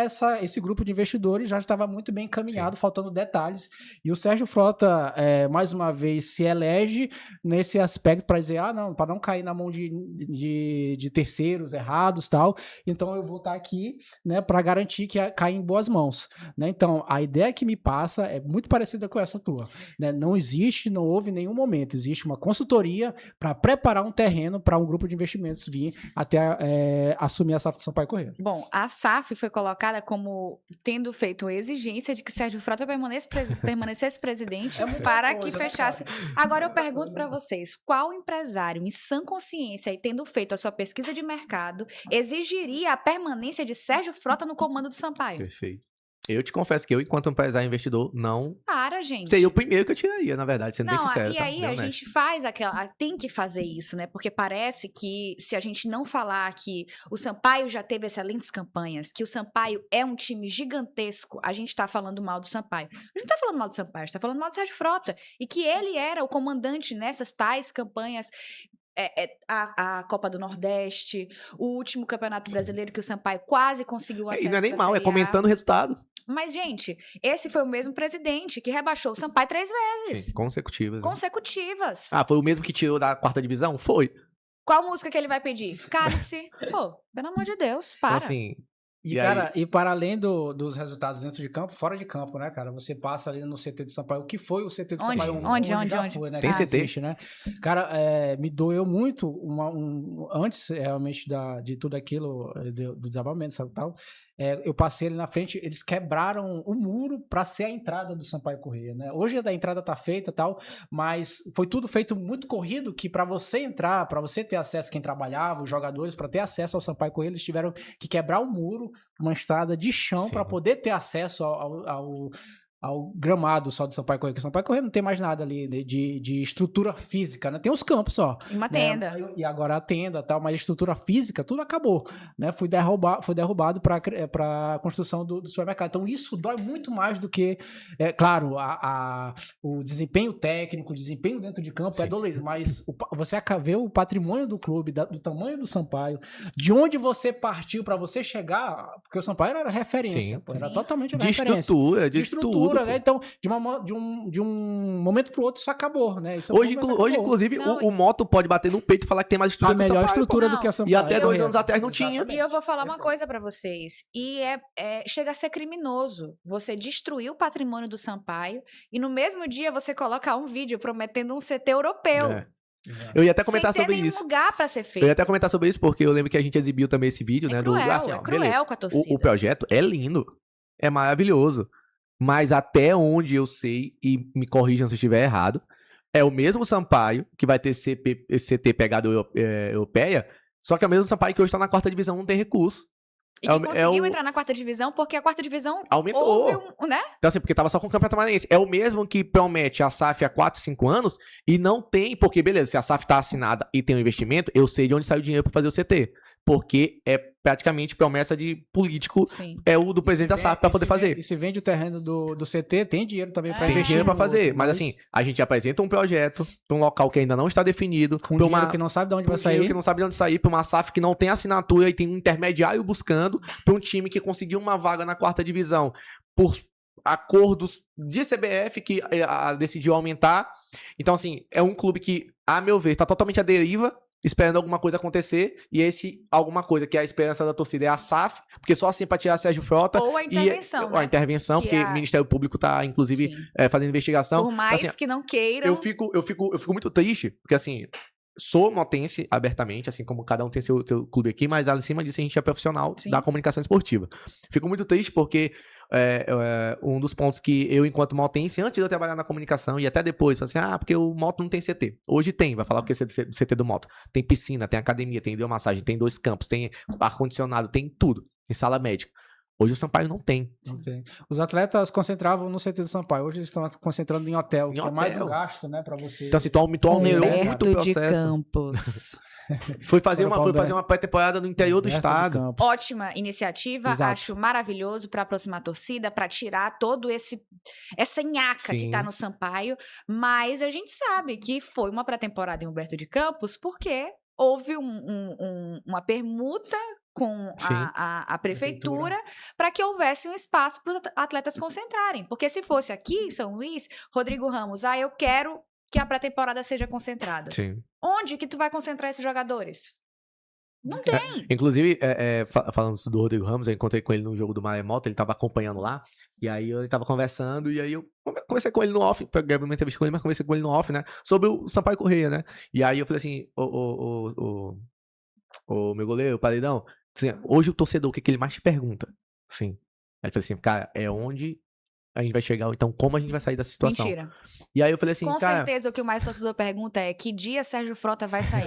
esse grupo de investidores já estava muito bem encaminhado, faltando detalhes. E o Sérgio Frota, mais uma vez, se elege nesse aspecto para dizer, não, para não cair na mão de terceiros errados, tal, então eu vou estar aqui, né, para garantir que cai em boas mãos, né? Então, a ideia que me passa é muito parecida com essa tua, né? Não houve nenhum momento, existe uma consultoria para preparar um terreno para um grupo de investimentos vir até assumir a SAF do Sampaio Corrêa. Bom, a SAF foi colocada como tendo feito a exigência de que Sérgio Frota permanecesse presidente para que fechasse. Agora eu pergunto para vocês, qual empresário em sã consciência e tendo feito a sua pesquisa de mercado exigiria a permanência de Sérgio Frota no comando do Sampaio? Perfeito. Eu te confesso que eu, enquanto empresário investidor, não... Para, gente. Seria o primeiro que eu tiraria, na verdade, sendo bem sincero. E aí a gente faz tem que fazer isso, né? Porque parece que se a gente não falar que o Sampaio já teve excelentes campanhas, que o Sampaio é um time gigantesco, a gente tá falando mal do Sampaio. A gente não tá falando mal do Sampaio, a gente tá falando mal do Sérgio Frota. E que ele era o comandante nessas tais campanhas. A Copa do Nordeste, o último Campeonato Brasileiro que o Sampaio quase conseguiu acesso. E não é nem pra mal, é Série A. comentando o resultado. Mas, gente, esse foi o mesmo presidente que rebaixou o Sampaio 3 vezes. Sim, consecutivas. Consecutivas. Foi o mesmo que tirou da 4ª divisão? Foi. Qual música que ele vai pedir? Cálice. Pô, pelo amor de Deus, para. Então, assim... E, cara, e para além dos resultados dentro de campo, fora de campo, né, cara? Você passa ali no CT de Sampaio. O que foi o CT de Sampaio? Onde? Foi, né? Tem CT? Existe, né? Cara, me doeu muito antes, realmente, de tudo aquilo, do desabamento, sabe, tal. Eu passei ali na frente, eles quebraram o muro para ser a entrada do Sampaio Corrêa, né? Hoje a entrada tá feita e tal, mas foi tudo feito muito corrido que para você entrar, para você ter acesso, quem trabalhava, os jogadores, para ter acesso ao Sampaio Corrêa, eles tiveram que quebrar o muro, uma estrada de chão para poder ter acesso ao gramado só do Sampaio Corrêa, porque o Sampaio Corrêa não tem mais nada ali de estrutura física, né? Tem os campos só. E uma tenda. E agora a tenda e tal, mas a estrutura física, tudo acabou, né? Foi derrubado para a construção do supermercado. Então isso dói muito mais do que, claro, o desempenho técnico, o desempenho dentro de campo é dolorido, mas você vê o patrimônio do clube, do tamanho do Sampaio, de onde você partiu para você chegar, porque o Sampaio era referência, era totalmente referência. De estrutura. Né? Então, de um momento pro outro, isso acabou, né? Hoje, inclusive, o Moto pode bater no peito e falar que tem mais estrutura que o Sampaio. A melhor estrutura do que a Sampaio. E até 2 anos atrás não tinha. E eu vou falar uma coisa pra vocês. E chega a ser criminoso você destruir o patrimônio do Sampaio e no mesmo dia você colocar um vídeo prometendo um CT europeu. Eu ia até comentar sobre isso. Sem ter nenhum lugar pra ser feito. Eu ia até comentar sobre isso porque eu lembro que a gente exibiu também esse vídeo, né? Cruel, cruel com a torcida. O projeto é lindo, é maravilhoso. Mas até onde eu sei, e me corrijam se eu estiver errado, é o mesmo Sampaio que vai ter CT pegada europeia, só que é o mesmo Sampaio que hoje está na 4ª divisão, não tem recurso. E que conseguiu entrar na 4ª divisão porque a 4ª divisão aumentou. Né? Então assim, porque tava só com o Campeonato Maranhense. É o mesmo que promete a SAF há 4, 5 anos e não tem, porque beleza, se a SAF tá assinada e tem um investimento, eu sei de onde sai o dinheiro para fazer o CT. Porque é praticamente promessa de político, é o do presidente da SAF para poder fazer. E se vende o terreno do CT, tem dinheiro também para investir. Tem dinheiro para fazer, mas assim, a gente apresenta um projeto para um local que ainda não está definido, com dinheiro que não sabe de onde vai sair. Que não sabe de onde sair, para uma SAF que não tem assinatura e tem um intermediário buscando, para um time que conseguiu uma vaga na 4ª divisão por acordos de CBF que decidiu aumentar. Então assim, é um clube que, a meu ver, tá totalmente à deriva, esperando alguma coisa acontecer, e alguma coisa que é a esperança da torcida é a SAF, porque só assim pra tirar Sérgio Frota. Ou a intervenção, a intervenção, porque o Ministério Público tá, inclusive, fazendo investigação. Por mais assim, que não queiram. Eu fico muito triste, porque assim, sou motense abertamente, assim como cada um tem seu clube aqui, mas acima disso a gente é profissional da comunicação esportiva. Fico muito triste porque um dos pontos que eu, enquanto motense, antes de eu trabalhar na comunicação e até depois, falei assim, porque o Moto não tem CT. Hoje tem, vai falar o que é CT do Moto. Tem piscina, tem academia, tem hidromassagem, tem 2 campos, tem ar-condicionado, tem tudo. Tem sala médica. Hoje o Sampaio não tem. Não sei. Os atletas concentravam no CT do Sampaio. Hoje eles estão concentrando em hotel. Em que é mais um hotel. gasto, né, pra você. Então, assim, tu aumentou muito o Humberto de processo. Campos. Foi fazer Para uma pré-temporada no interior do Humberto de estado. Campos. Ótima iniciativa, Exato. acho maravilhoso para aproximar a torcida, para tirar todo essa nhaca que Sim. tá no Sampaio, mas a gente sabe que foi uma pré-temporada em Humberto de Campos porque houve uma permuta com Sim. a prefeitura para que houvesse um espaço para os atletas concentrarem, porque se fosse aqui em São Luís, Rodrigo Ramos, eu quero que a pré-temporada seja concentrada. Sim. Onde que tu vai concentrar esses jogadores? Não tem. Inclusive, falando do Rodrigo Ramos, eu encontrei com ele no jogo do Maremoto, ele tava acompanhando lá, e aí ele tava conversando, e aí eu conversei com ele no off, peguei uma entrevista com ele, mas conversei com ele no off, né, sobre o Sampaio Corrêa, né, e aí eu falei assim, ô meu goleiro, paredão, assim, hoje o torcedor, o que ele mais te pergunta? Assim, aí eu falei assim, cara, é onde a gente vai chegar, ou então como a gente vai sair dessa situação? Mentira. E aí eu falei assim, Com cara... certeza o que o mais torcedor pergunta é que dia Sérgio Frota vai sair.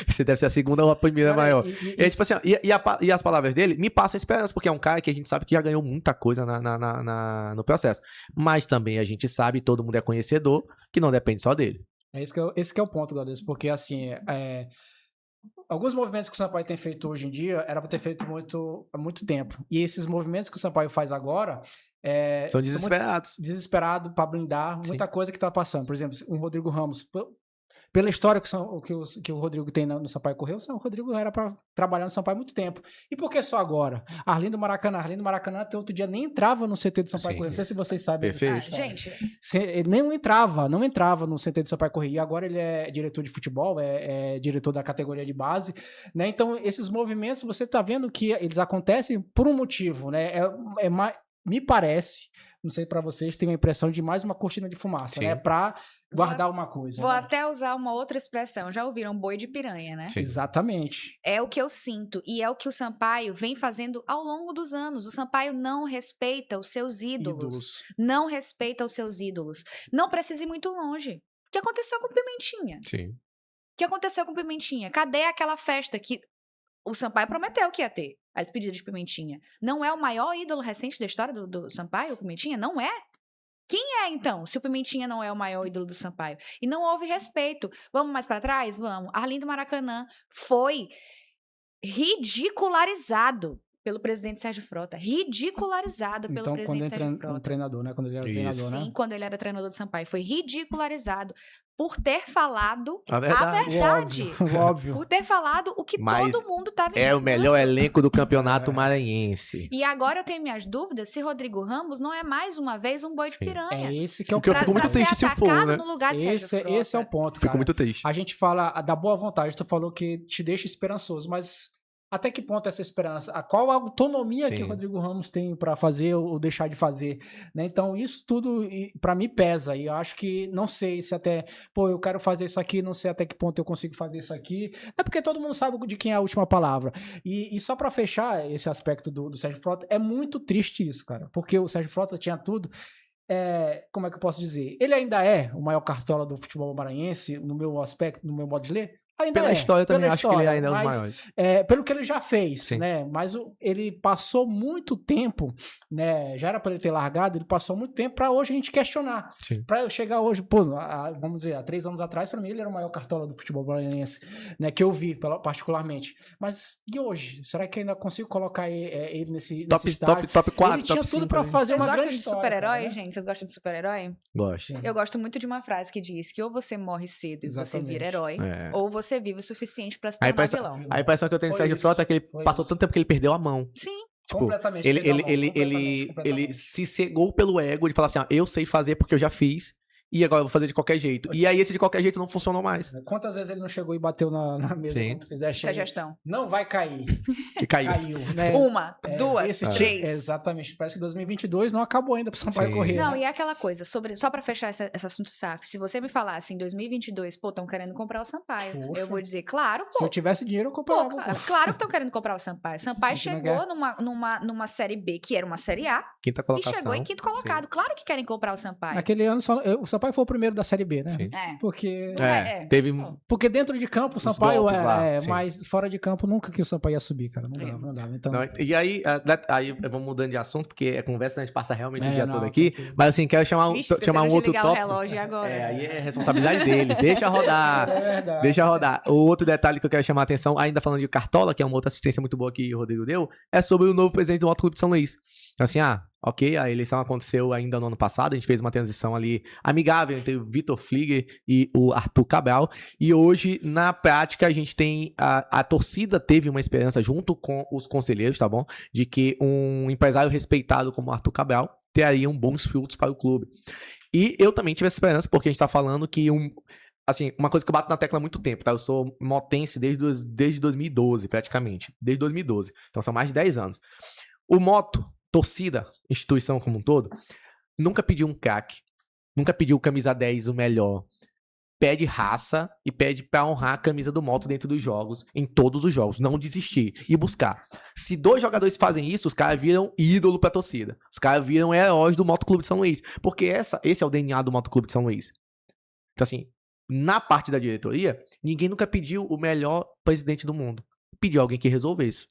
Você deve ser a segunda ou a primeira Cara, maior. E, tipo assim, e as palavras dele me passam esperança, porque é um cara que a gente sabe que já ganhou muita coisa no processo. Mas também a gente sabe, todo mundo é conhecedor, que não depende só dele. Esse que é o ponto, Galdês, porque assim, alguns movimentos que o Sampaio tem feito hoje em dia era para ter feito há muito tempo. E esses movimentos que o Sampaio faz agora São desesperados. Desesperado para blindar muita coisa que tá passando. Por exemplo, o Rodrigo Ramos, pela história que o Rodrigo tem no Sampaio Corrêa, o Rodrigo era para trabalhar no Sampaio há muito tempo. E por que só agora? Arlindo Maracanã até outro dia nem entrava no CT do Sampaio Corrêa. Não sei se vocês sabem. Perfeito. Gente, Ele não entrava no CT do Sampaio Corrêa. E agora ele é diretor de futebol, é diretor da categoria de base, né? Então, esses movimentos, você tá vendo que eles acontecem por um motivo, né? Me parece, não sei pra vocês, tem a impressão de mais uma cortina de fumaça, Sim. né? Pra guardar uma coisa. vou né? até usar uma outra expressão. Já ouviram boi de piranha, né? Sim. Exatamente. É o que eu sinto e é o que o Sampaio vem fazendo ao longo dos anos. O Sampaio não respeita os seus ídolos. Não respeita os seus ídolos. Não precisa ir muito longe. O que aconteceu com o Pimentinha? Sim. O que aconteceu com o Pimentinha? Cadê aquela festa que o Sampaio prometeu que ia ter? A despedida de Pimentinha. Não é o maior ídolo recente da história do Sampaio, o Pimentinha? Não é? Quem é, então, se o Pimentinha não é o maior ídolo do Sampaio? E não houve respeito. Vamos mais para trás? Vamos. Arlindo Maracanã foi ridicularizado pelo presidente Sérgio Frota. Ridicularizado pelo Então, presidente quando Sérgio entra um Frota. treinador, né? Quando ele era Isso. treinador, né? Sim, quando ele era treinador do Sampaio. Foi ridicularizado por ter falado A a verdade. verdade. O óbvio. Por ter falado o que Mas todo mundo estava É o melhor elenco do campeonato maranhense. E agora eu tenho minhas dúvidas se Rodrigo Ramos não é mais uma vez um boi de Sim. piranha. É esse que é o Porque eu ponto. fico muito Pra ser triste se for, atacado né? no lugar de Sérgio Frota. Esse é o ponto, cara. Fico muito triste. A gente fala da boa vontade, tu falou que te deixa esperançoso, mas até que ponto essa esperança? Qual a autonomia que Sim. o Rodrigo Ramos tem para fazer ou deixar de fazer? Né? Então, isso tudo, para mim, pesa. E eu acho que, não sei se até, eu quero fazer isso aqui, não sei até que ponto eu consigo fazer isso aqui. É porque todo mundo sabe de quem é a última palavra. E só para fechar esse aspecto do Sérgio Frota, é muito triste isso, cara. Porque o Sérgio Frota tinha tudo. Como é que eu posso dizer? Ele ainda é o maior cartola do futebol maranhense, no meu aspecto, no meu modo de ler? Ainda Pela história também, pela acho que ele ainda é os mas, maiores. pelo que ele já fez, Sim. né? Mas ele passou muito tempo, né? Já era para ele ter largado, ele passou muito tempo para hoje a gente questionar. Sim. Para eu chegar hoje, vamos dizer, há 3 anos atrás, para mim ele era o maior cartola do futebol maranhense, né? Que eu vi, particularmente. Mas e hoje? Será que ainda consigo colocar ele nesse estágio? Top 4, Ele tinha top 5. tudo para fazer Vocês uma gostam grande de história, super-herói, cara, né? gente? Vocês gostam de super-herói? Gosto. Eu gosto muito de uma frase que diz que ou você morre cedo e você Exatamente. vira herói, É. ou você vive o suficiente pra se Aí tornar parece- vilão. A impressão que eu tenho do Foi Sérgio isso, Frota é que ele foi passou isso. tanto tempo que ele perdeu a mão. Sim. Tipo, Completamente. ele perdeu a mão, completamente. se cegou pelo ego de falar assim, ó, eu sei fazer porque eu já fiz, e agora eu vou fazer de qualquer jeito. E aí esse de qualquer jeito não funcionou mais. Quantas vezes ele não chegou e bateu na mesa Sim. quando fizer Essa é a gestão. Não vai cair. Que caiu. Caiu, né? Uma, duas, esse três. Exatamente. Parece que 2022 não acabou ainda pro Sampaio Sim. correr. Não, né? e é aquela coisa, só pra fechar esse assunto SAF, se você me falasse em 2022, estão querendo comprar o Sampaio, Poxa. eu vou dizer, claro, Se eu tivesse dinheiro, eu comprava. claro que estão querendo comprar o Sampaio. Sampaio Gente, não chegou numa Série B, que era uma Série A, Quinta e colocação. chegou em quinto colocado. Claro que querem comprar o Sampaio. Naquele ano, o Sampaio Sampaio foi o primeiro da Série B, né? Sim. Porque... Teve... Porque dentro de campo o Os Sampaio golpes lá, sim. mas fora de campo nunca que o Sampaio ia subir, cara. Não dava. Então... Não, e aí vamos mudando de assunto, porque é conversa, a gente passa realmente o dia todo não, aqui. Mas assim, quero chamar um outro ligar tópico. o relógio agora. Aí é responsabilidade deles. Deixa rodar. verdade. Deixa rodar. O outro detalhe que eu quero chamar a atenção, ainda falando de Cartola, que é uma outra assistência muito boa que o Rodrigo deu, é sobre o novo presidente do Moto Clube de São Luís. Então assim, ok, a eleição aconteceu ainda no ano passado, a gente fez uma transição ali amigável entre o Vitor Flieger e o Arthur Cabral, e hoje, na prática, a gente tem, a torcida teve uma esperança, junto com os conselheiros, tá bom, de que um empresário respeitado como o Arthur Cabral teria bons frutos para o clube. E eu também tive essa esperança, porque a gente tá falando que assim, uma coisa que eu bato na tecla há muito tempo, tá? Eu sou motense desde 2012, praticamente. Desde 2012. Então são mais de 10 anos. O Moto, torcida, instituição como um todo, nunca pediu um craque. Nunca pediu camisa 10 o melhor. Pede raça e pede pra honrar a camisa do Moto dentro dos jogos, em todos os jogos. Não desistir e buscar. Se 2 jogadores fazem isso, os caras viram ídolo pra torcida. Os caras viram heróis do Moto Clube de São Luís. Porque esse é o DNA do Moto Clube de São Luís. Então assim, na parte da diretoria, ninguém nunca pediu o melhor presidente do mundo. Pediu alguém que resolvesse.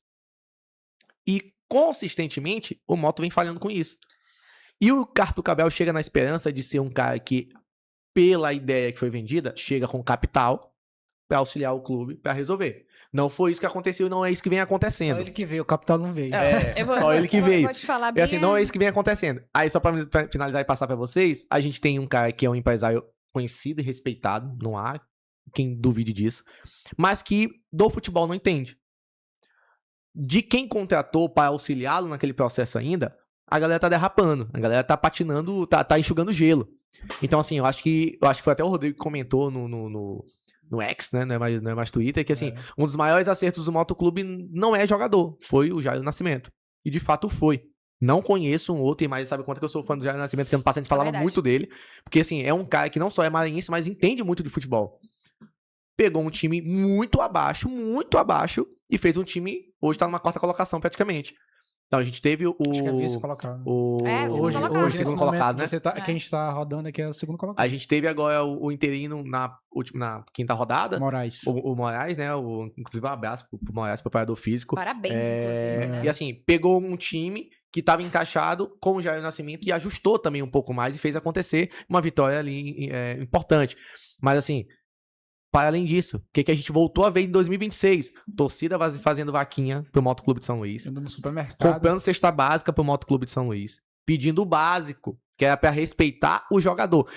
E, consistentemente, o Moto vem falhando com isso. E o Arthur Cabral chega na esperança de ser um cara que, pela ideia que foi vendida, chega com capital para auxiliar o clube para resolver. Não foi isso que aconteceu e não é isso que vem acontecendo. Só ele que veio, o capital não veio. Só ele que veio. Vou te falar E assim, não é isso que vem acontecendo. Aí, só para finalizar e passar para vocês, a gente tem um cara que é um empresário conhecido e respeitado, não há quem duvide disso, mas que do futebol não entende. De quem contratou para auxiliá-lo naquele processo ainda, a galera tá derrapando, a galera tá patinando, tá enxugando gelo. Então assim, eu acho que foi até o Rodrigo que comentou no X, né, não é mais Twitter, que assim, um dos maiores acertos do Motoclube não é jogador, foi o Jair Nascimento. E de fato foi. Não conheço um outro, mas sabe quanto que eu sou fã do Jair Nascimento, que ano passado a gente falava muito dele. Porque, assim, é um cara que não só é maranhense, mas entende muito de futebol. Pegou um time muito abaixo, e fez um time, hoje tá numa 4ª colocação, praticamente. Então, a gente teve Acho que é vice-colocado. o segundo colocado, né? Que a gente tá rodando aqui é o segundo colocado. A gente teve agora o interino na 5ª rodada. Moraes. O Moraes, né? Inclusive, um abraço pro Moraes, preparador físico. Parabéns, inclusive. Né? E assim, pegou um time que estava encaixado com o Jair Nascimento e ajustou também um pouco mais e fez acontecer uma vitória ali importante. Mas assim, para além disso, o que a gente voltou a ver em 2026? Torcida fazendo vaquinha pro Moto Clube de São Luís. Indo no supermercado. Comprando cesta básica pro Moto Clube de São Luís. Pedindo o básico, que era para respeitar o jogador.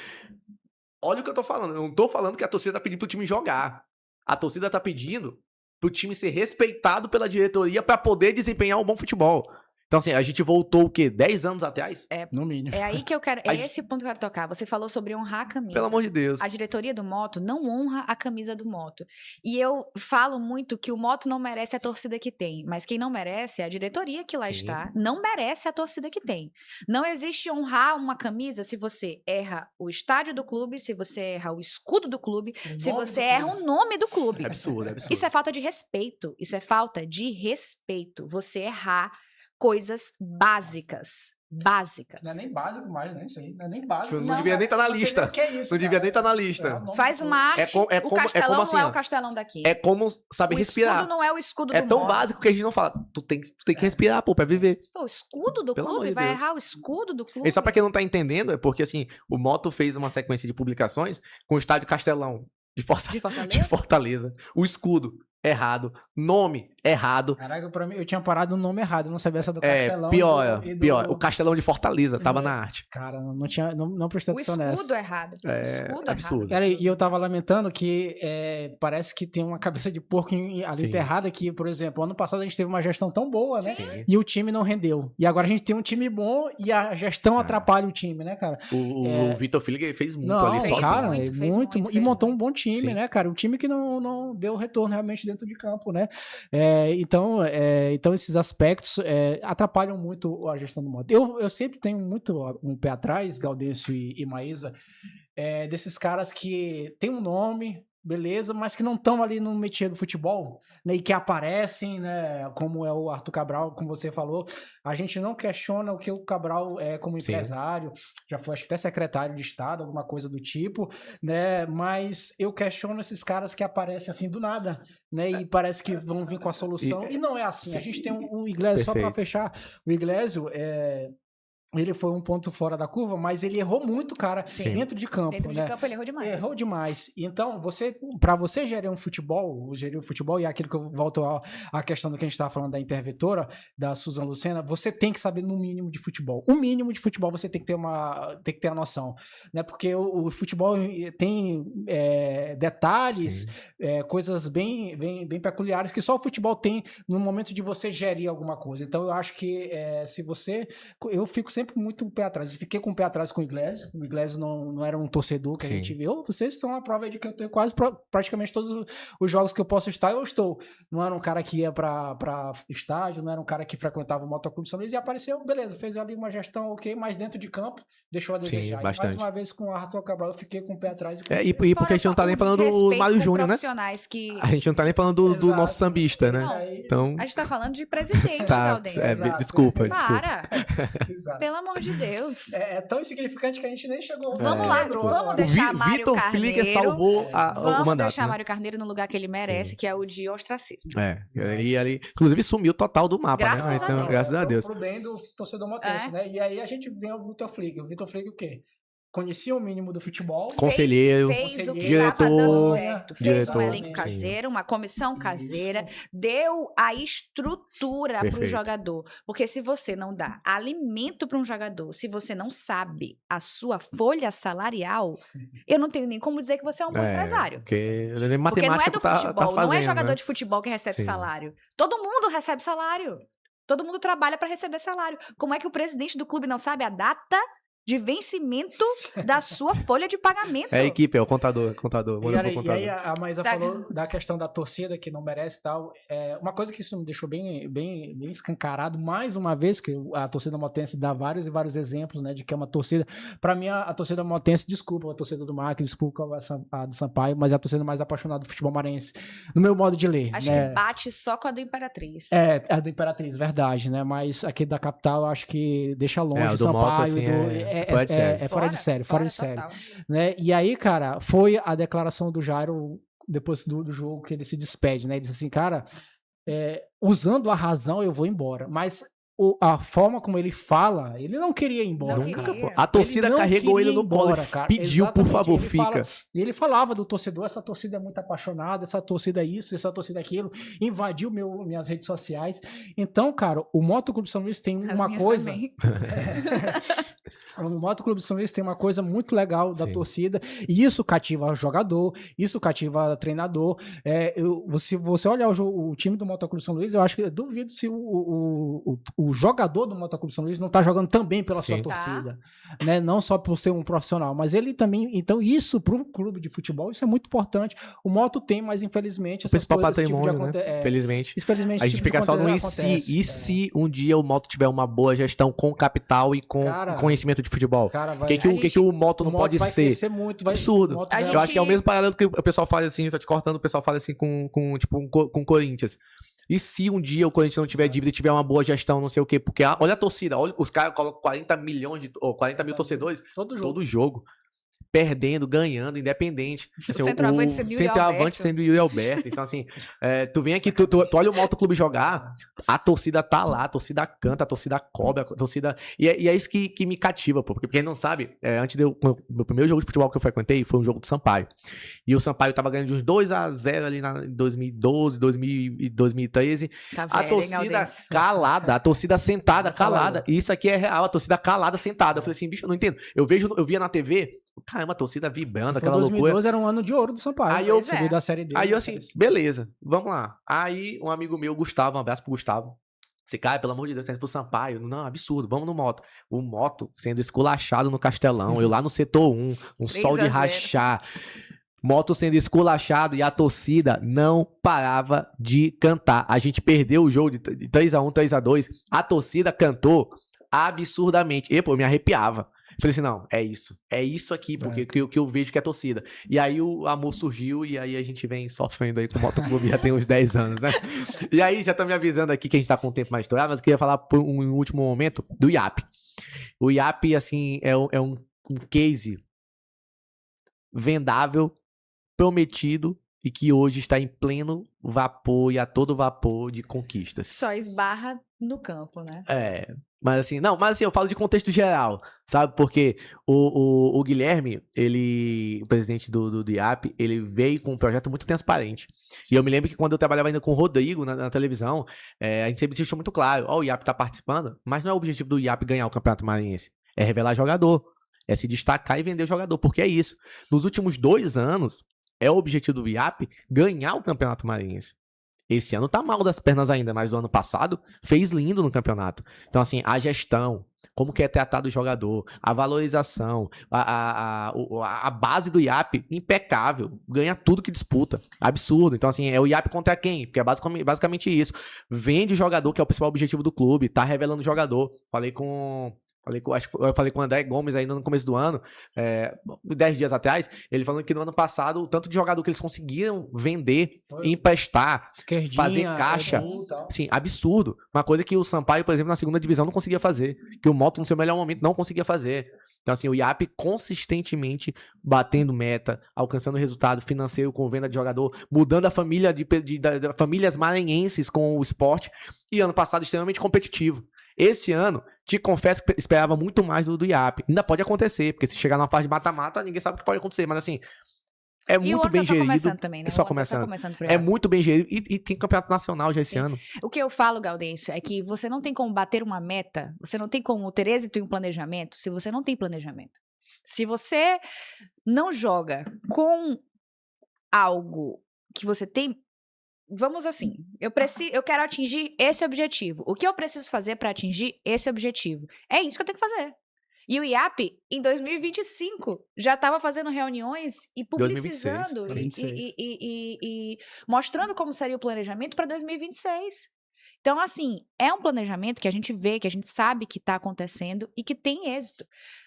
Olha o que eu tô falando. Eu não tô falando que a torcida tá pedindo pro time jogar. A torcida tá pedindo pro time ser respeitado pela diretoria para poder desempenhar um bom futebol. Então, assim, a gente voltou o quê? 10 anos atrás? No mínimo. É aí que eu quero. É esse ponto que eu quero tocar. Você falou sobre honrar a camisa. Pelo amor de Deus. A diretoria do Moto não honra a camisa do Moto. E eu falo muito que o Moto não merece a torcida que tem. Mas quem não merece é a diretoria que lá está. Não merece a torcida que tem. Não existe honrar uma camisa se você erra o estádio do clube, se você erra o escudo do clube, se você erra o nome do clube. É absurdo, é absurdo. Isso é falta de respeito. Isso é falta de respeito. Você errar coisas básicas. Não é nem básico mais, né? Isso aí. Não é nem básico. Não devia nem estar na lista. Que é isso, não devia nem estar na lista. Faz uma arte. O Castelão assim, não é o Castelão daqui. É como saber respirar. O escudo não é o escudo do É tão Moto. básico que a gente não fala. Tu tem que respirar, pô, pra viver. Pô, o escudo do Pelo clube? amor de Vai Deus. errar o escudo do clube? E só pra quem não tá entendendo, é porque assim, o Moto fez uma sequência de publicações com o estádio Castelão de Fortaleza. De Fortaleza. O escudo errado, nome errado. Caraca, pra mim, eu tinha parado o nome errado, eu não sabia essa do Castelão. Pior. O Castelão de Fortaleza tava na arte. Cara, não prestei atenção nessa. O escudo errado. O escudo absurdo. errado. Cara, e eu tava lamentando que parece que tem uma cabeça de porco ali enterrada que, por exemplo, ano passado a gente teve uma gestão tão boa, né? Sim. E o time não rendeu. E agora a gente tem um time bom e a gestão atrapalha o time, né, cara? O Vitor Filho fez muito não, ali sozinho. Cara, muito. E montou um bom time, Sim. né, cara? Um time que não deu retorno realmente dentro de campo, né? Então esses aspectos atrapalham muito a gestão do Moto. Eu sempre tenho muito um pé atrás, Gaudêncio e Maísa, desses caras que tem um nome, beleza, mas que não estão ali no métier do futebol, né, e que aparecem, né, como é o Arthur Cabral, como você falou, a gente não questiona o que o Cabral é como empresário, já foi acho que até secretário de Estado, alguma coisa do tipo, né, mas eu questiono esses caras que aparecem assim do nada, né, e parece que vão vir com a solução, e não é assim. Sim. A gente tem o Iglesias, só para fechar, o Iglesias ele foi um ponto fora da curva, mas ele errou muito, cara, dentro de campo. Dentro de campo ele errou demais. Errou demais. Então, para você gerir um futebol, e é aquilo que eu volto à questão do que a gente estava falando da interventora, da Suzana Lucena, você tem que saber no mínimo de futebol. O mínimo de futebol você tem que ter a noção, né? Porque o futebol tem detalhes, coisas bem peculiares que só o futebol tem no momento de você gerir alguma coisa. Então, eu acho que eu fico sempre muito com o pé atrás. Eu fiquei com o pé atrás com o Iglesias. O Iglesias não era um torcedor que a gente viu. Vocês estão a prova aí de que eu tenho praticamente todos os jogos que eu posso estar, eu estou. Não era um cara que ia pra estádio, não era um cara que frequentava o Motoclube São Luís e apareceu, beleza, fez ali uma gestão ok, mas dentro de campo deixou a desejar. Sim, bastante. E mais uma vez com o Arthur Cabral eu fiquei com o pé atrás. E porque a gente não tá nem falando do Mário Júnior, né? Que... A gente não tá nem falando do nosso sambista, né? Então... A gente tá falando de presidente, Gaudense. Desculpa. Para! Pelo amor de Deus. É tão insignificante que a gente nem chegou. Vamos lá, vamos deixar Mário Vitor Carneiro. Flieger salvou o mandato. Vamos deixar Mário Carneiro no lugar que ele merece, que é o de ostracismo. E ali, inclusive, sumiu total do mapa, graças né? A Deus. Graças a Deus. Pro bem do torcedor motense, né? E aí a gente vê o Vitor Flieger. O Vitor Flieger o quê? Conhecia o mínimo do futebol. Conselheiro, fez o que diretor, estava dando certo. Fez um diretor, elenco caseiro, uma comissão caseira, deu a estrutura para o jogador. Porque se você não dá alimento para um jogador, se você não sabe a sua folha salarial, eu não tenho nem como dizer que você é um bom empresário. Porque não é do futebol, não é jogador né? de futebol que recebe salário. Todo mundo recebe salário. Todo mundo trabalha para receber salário. Como é que o presidente do clube não sabe a data de vencimento da sua folha de pagamento? É a equipe, é o contador. E aí a Maísa falou da questão da torcida que não merece e tal. Uma coisa que isso me deixou bem escancarado, mais uma vez, que a torcida motense dá vários e vários exemplos, né, de que é uma torcida. Pra mim, a torcida motense, desculpa, a torcida do Mac, desculpa a do Sampaio, mas é a torcida mais apaixonada do futebol maranhense, no meu modo de ler. Acho né? que bate só com a do Imperatriz. A do Imperatriz, verdade, né? Mas aqui da capital, eu acho que deixa longe o do Sampaio. Moto, assim, fora de série. Né? E aí, cara, foi a declaração do Jairo depois do jogo que ele se despede, né? Ele disse assim, cara, usando a razão eu vou embora, mas a forma como ele fala, ele não queria ir embora. A torcida carregou ele no colo, pediu, por favor, fica. E ele falava do torcedor, essa torcida é muito apaixonada, essa torcida é isso, essa torcida é aquilo, invadiu minhas redes sociais. Então, cara, o Motoclube São Luís tem uma coisa... O Motoclube São Luís tem uma coisa muito legal da torcida, e isso cativa o jogador, isso cativa o treinador. Se você olhar o time do Motoclube São Luís, eu duvido se o jogador do Motoclube São Luís não tá jogando também pela sua torcida, né? Não só por ser um profissional, mas ele também, então isso pro clube de futebol, isso é muito importante. O Moto tem, mas infelizmente essas principal coisas, patrimônio, né? Infelizmente. A gente fica só no e se um dia o Moto tiver uma boa gestão com capital e com conhecimento de futebol? O que o Moto não pode ser? Muito, absurdo. Eu acho que é o mesmo paralelo que o pessoal faz assim, só te cortando, o pessoal fala assim com o Corinthians. E se um dia o Corinthians não tiver dívida e tiver uma boa gestão, não sei o quê? Porque olha a torcida, olha, os caras colocam 40 mil torcedores todo jogo. Perdendo, ganhando, independente. Assim, o centroavante sendo o Yuri Alberto. Então, assim, tu vem aqui, tu olha o Motoclube jogar, a torcida tá lá, a torcida canta, a torcida cobra, a torcida... E é isso que me cativa, pô. Porque quem não sabe, meu primeiro jogo de futebol que eu frequentei foi um jogo do Sampaio. E o Sampaio tava ganhando de uns 2-0 ali em 2012, 2013. Tá a torcida calada, a torcida sentada, calada. E isso aqui é real, a torcida calada, sentada. Eu falei assim, bicho, eu não entendo. Eu via na TV... Caramba, a torcida vibrando, aquela 2012 loucura. era um ano de ouro do Sampaio. Aí eu subi da série D. Aí eu assim, beleza, vamos lá. Aí um amigo meu, Gustavo, um abraço pro Gustavo. Esse cara, pelo amor de Deus, tá indo pro Sampaio. Não, absurdo, vamos no Moto. O Moto sendo esculachado no Castelão, eu lá no setor 1, um sol de rachar. Moto sendo esculachado e a torcida não parava de cantar. A gente perdeu o jogo de 3-1, 3-2. A torcida cantou absurdamente. Eu me arrepiava. Falei assim, não, é isso aqui, porque que eu vejo que é torcida. E aí o amor surgiu e aí a gente vem sofrendo aí com o Motoclube já tem uns 10 anos, né? E aí já tá me avisando aqui que a gente tá com o tempo mais estourado, mas eu queria falar por um último momento do IAP. O IAP, assim, é um case vendável, prometido e que hoje está em pleno vapor e a todo vapor de conquistas. Só esbarra no campo, né? Mas assim, eu falo de contexto geral, sabe? Porque o Guilherme, o presidente do IAP, ele veio com um projeto muito transparente. E eu me lembro que quando eu trabalhava ainda com o Rodrigo na televisão, a gente sempre deixou muito claro, o IAP tá participando, mas não é o objetivo do IAP ganhar o Campeonato Maranhense, é revelar jogador, é se destacar e vender o jogador, porque é isso. Nos últimos 2 anos, é o objetivo do IAP ganhar o Campeonato Maranhense. Esse ano tá mal das pernas ainda, mas do ano passado fez lindo no campeonato. Então, assim, a gestão, como que é tratado o jogador, a valorização, a base do IAP, impecável. Ganha tudo que disputa. Absurdo. Então, assim, é o IAP contra quem? Porque é basicamente isso. Vende o jogador, que é o principal objetivo do clube, tá revelando o jogador. Eu falei com o André Gomes ainda no começo do ano, 10 dias atrás, ele falando que no ano passado o tanto de jogador que eles conseguiram vender, emprestar, fazer caixa, sim, absurdo. Uma coisa que o Sampaio, por exemplo, na segunda divisão não conseguia fazer, que o Moto no seu melhor momento não conseguia fazer. Então, assim, o IAP consistentemente batendo meta, alcançando resultado financeiro com venda de jogador, mudando a família das famílias maranhenses com o esporte, e ano passado extremamente competitivo. Esse ano, te confesso que esperava muito mais do IAP. Ainda pode acontecer, porque se chegar numa fase de mata-mata, ninguém sabe o que pode acontecer. Mas assim, é muito bem gerido. Começando também, né? Só começando. É muito bem gerido. E tem campeonato nacional já esse ano. O que eu falo, Gaudêncio, é que você não tem como bater uma meta, você não tem como ter êxito em um planejamento se você não tem planejamento. Se você não joga com algo que você tem. Vamos assim, eu quero atingir esse objetivo. O que eu preciso fazer para atingir esse objetivo? É isso que eu tenho que fazer. E o IAP, em 2025, já estava fazendo reuniões e publicizando 2026. E mostrando como seria o planejamento para 2026. Então, assim, é um planejamento que a gente vê, que a gente sabe que está acontecendo e que tem êxito.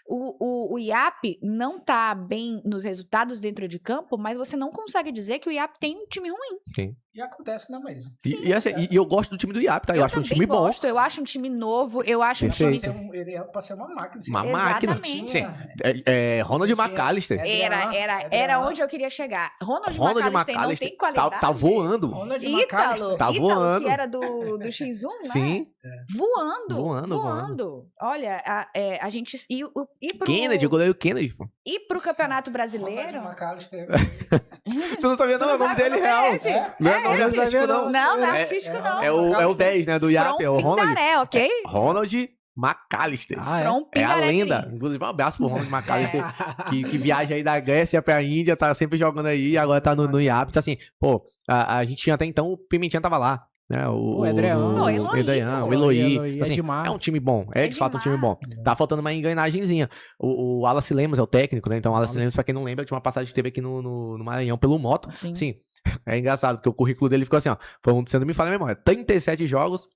O IAP não está bem nos resultados dentro de campo, mas você não consegue dizer que o IAP tem um time ruim. Sim. E acontece na mesa. E eu gosto do time do IAP, tá? Eu acho um time bom. Eu acho um time novo, eu acho um time... Ele é pra ser uma máquina. Uma máquina. Sim. Ronald McAllister. Era onde eu queria chegar. Ronald McAllister não tem qualidade. Tá voando. Ítalo, tá voando. Que era do X1, né? Sim. Voando. Olha, a gente... Kennedy, o goleiro Kennedy. E pro Campeonato Brasileiro... Tu não sabia não, o nome dele real. Não é nome artístico, não. Não é artístico, não. É o 10, né, do IAP, é o Ronald. Pindaré, ok? Ronald McAllister. É a lenda. Inclusive, um abraço pro Ronald McAllister, que viaja aí da Grécia pra Índia, tá sempre jogando aí, agora tá no IAP. Então, assim, a gente tinha até então, o Pimentinha tava lá. Né, o Eloy. Assim, é um time bom, de fato um time bom. Tá faltando uma engrenagemzinha. O Wallace Lemos é o técnico, né? Então, o Wallace Lemos, pra quem não lembra, tinha uma passagem que teve aqui no Maranhão pelo Moto. Sim, é engraçado, porque o currículo dele ficou assim, ó. Se não me falha a memória, 37 jogos,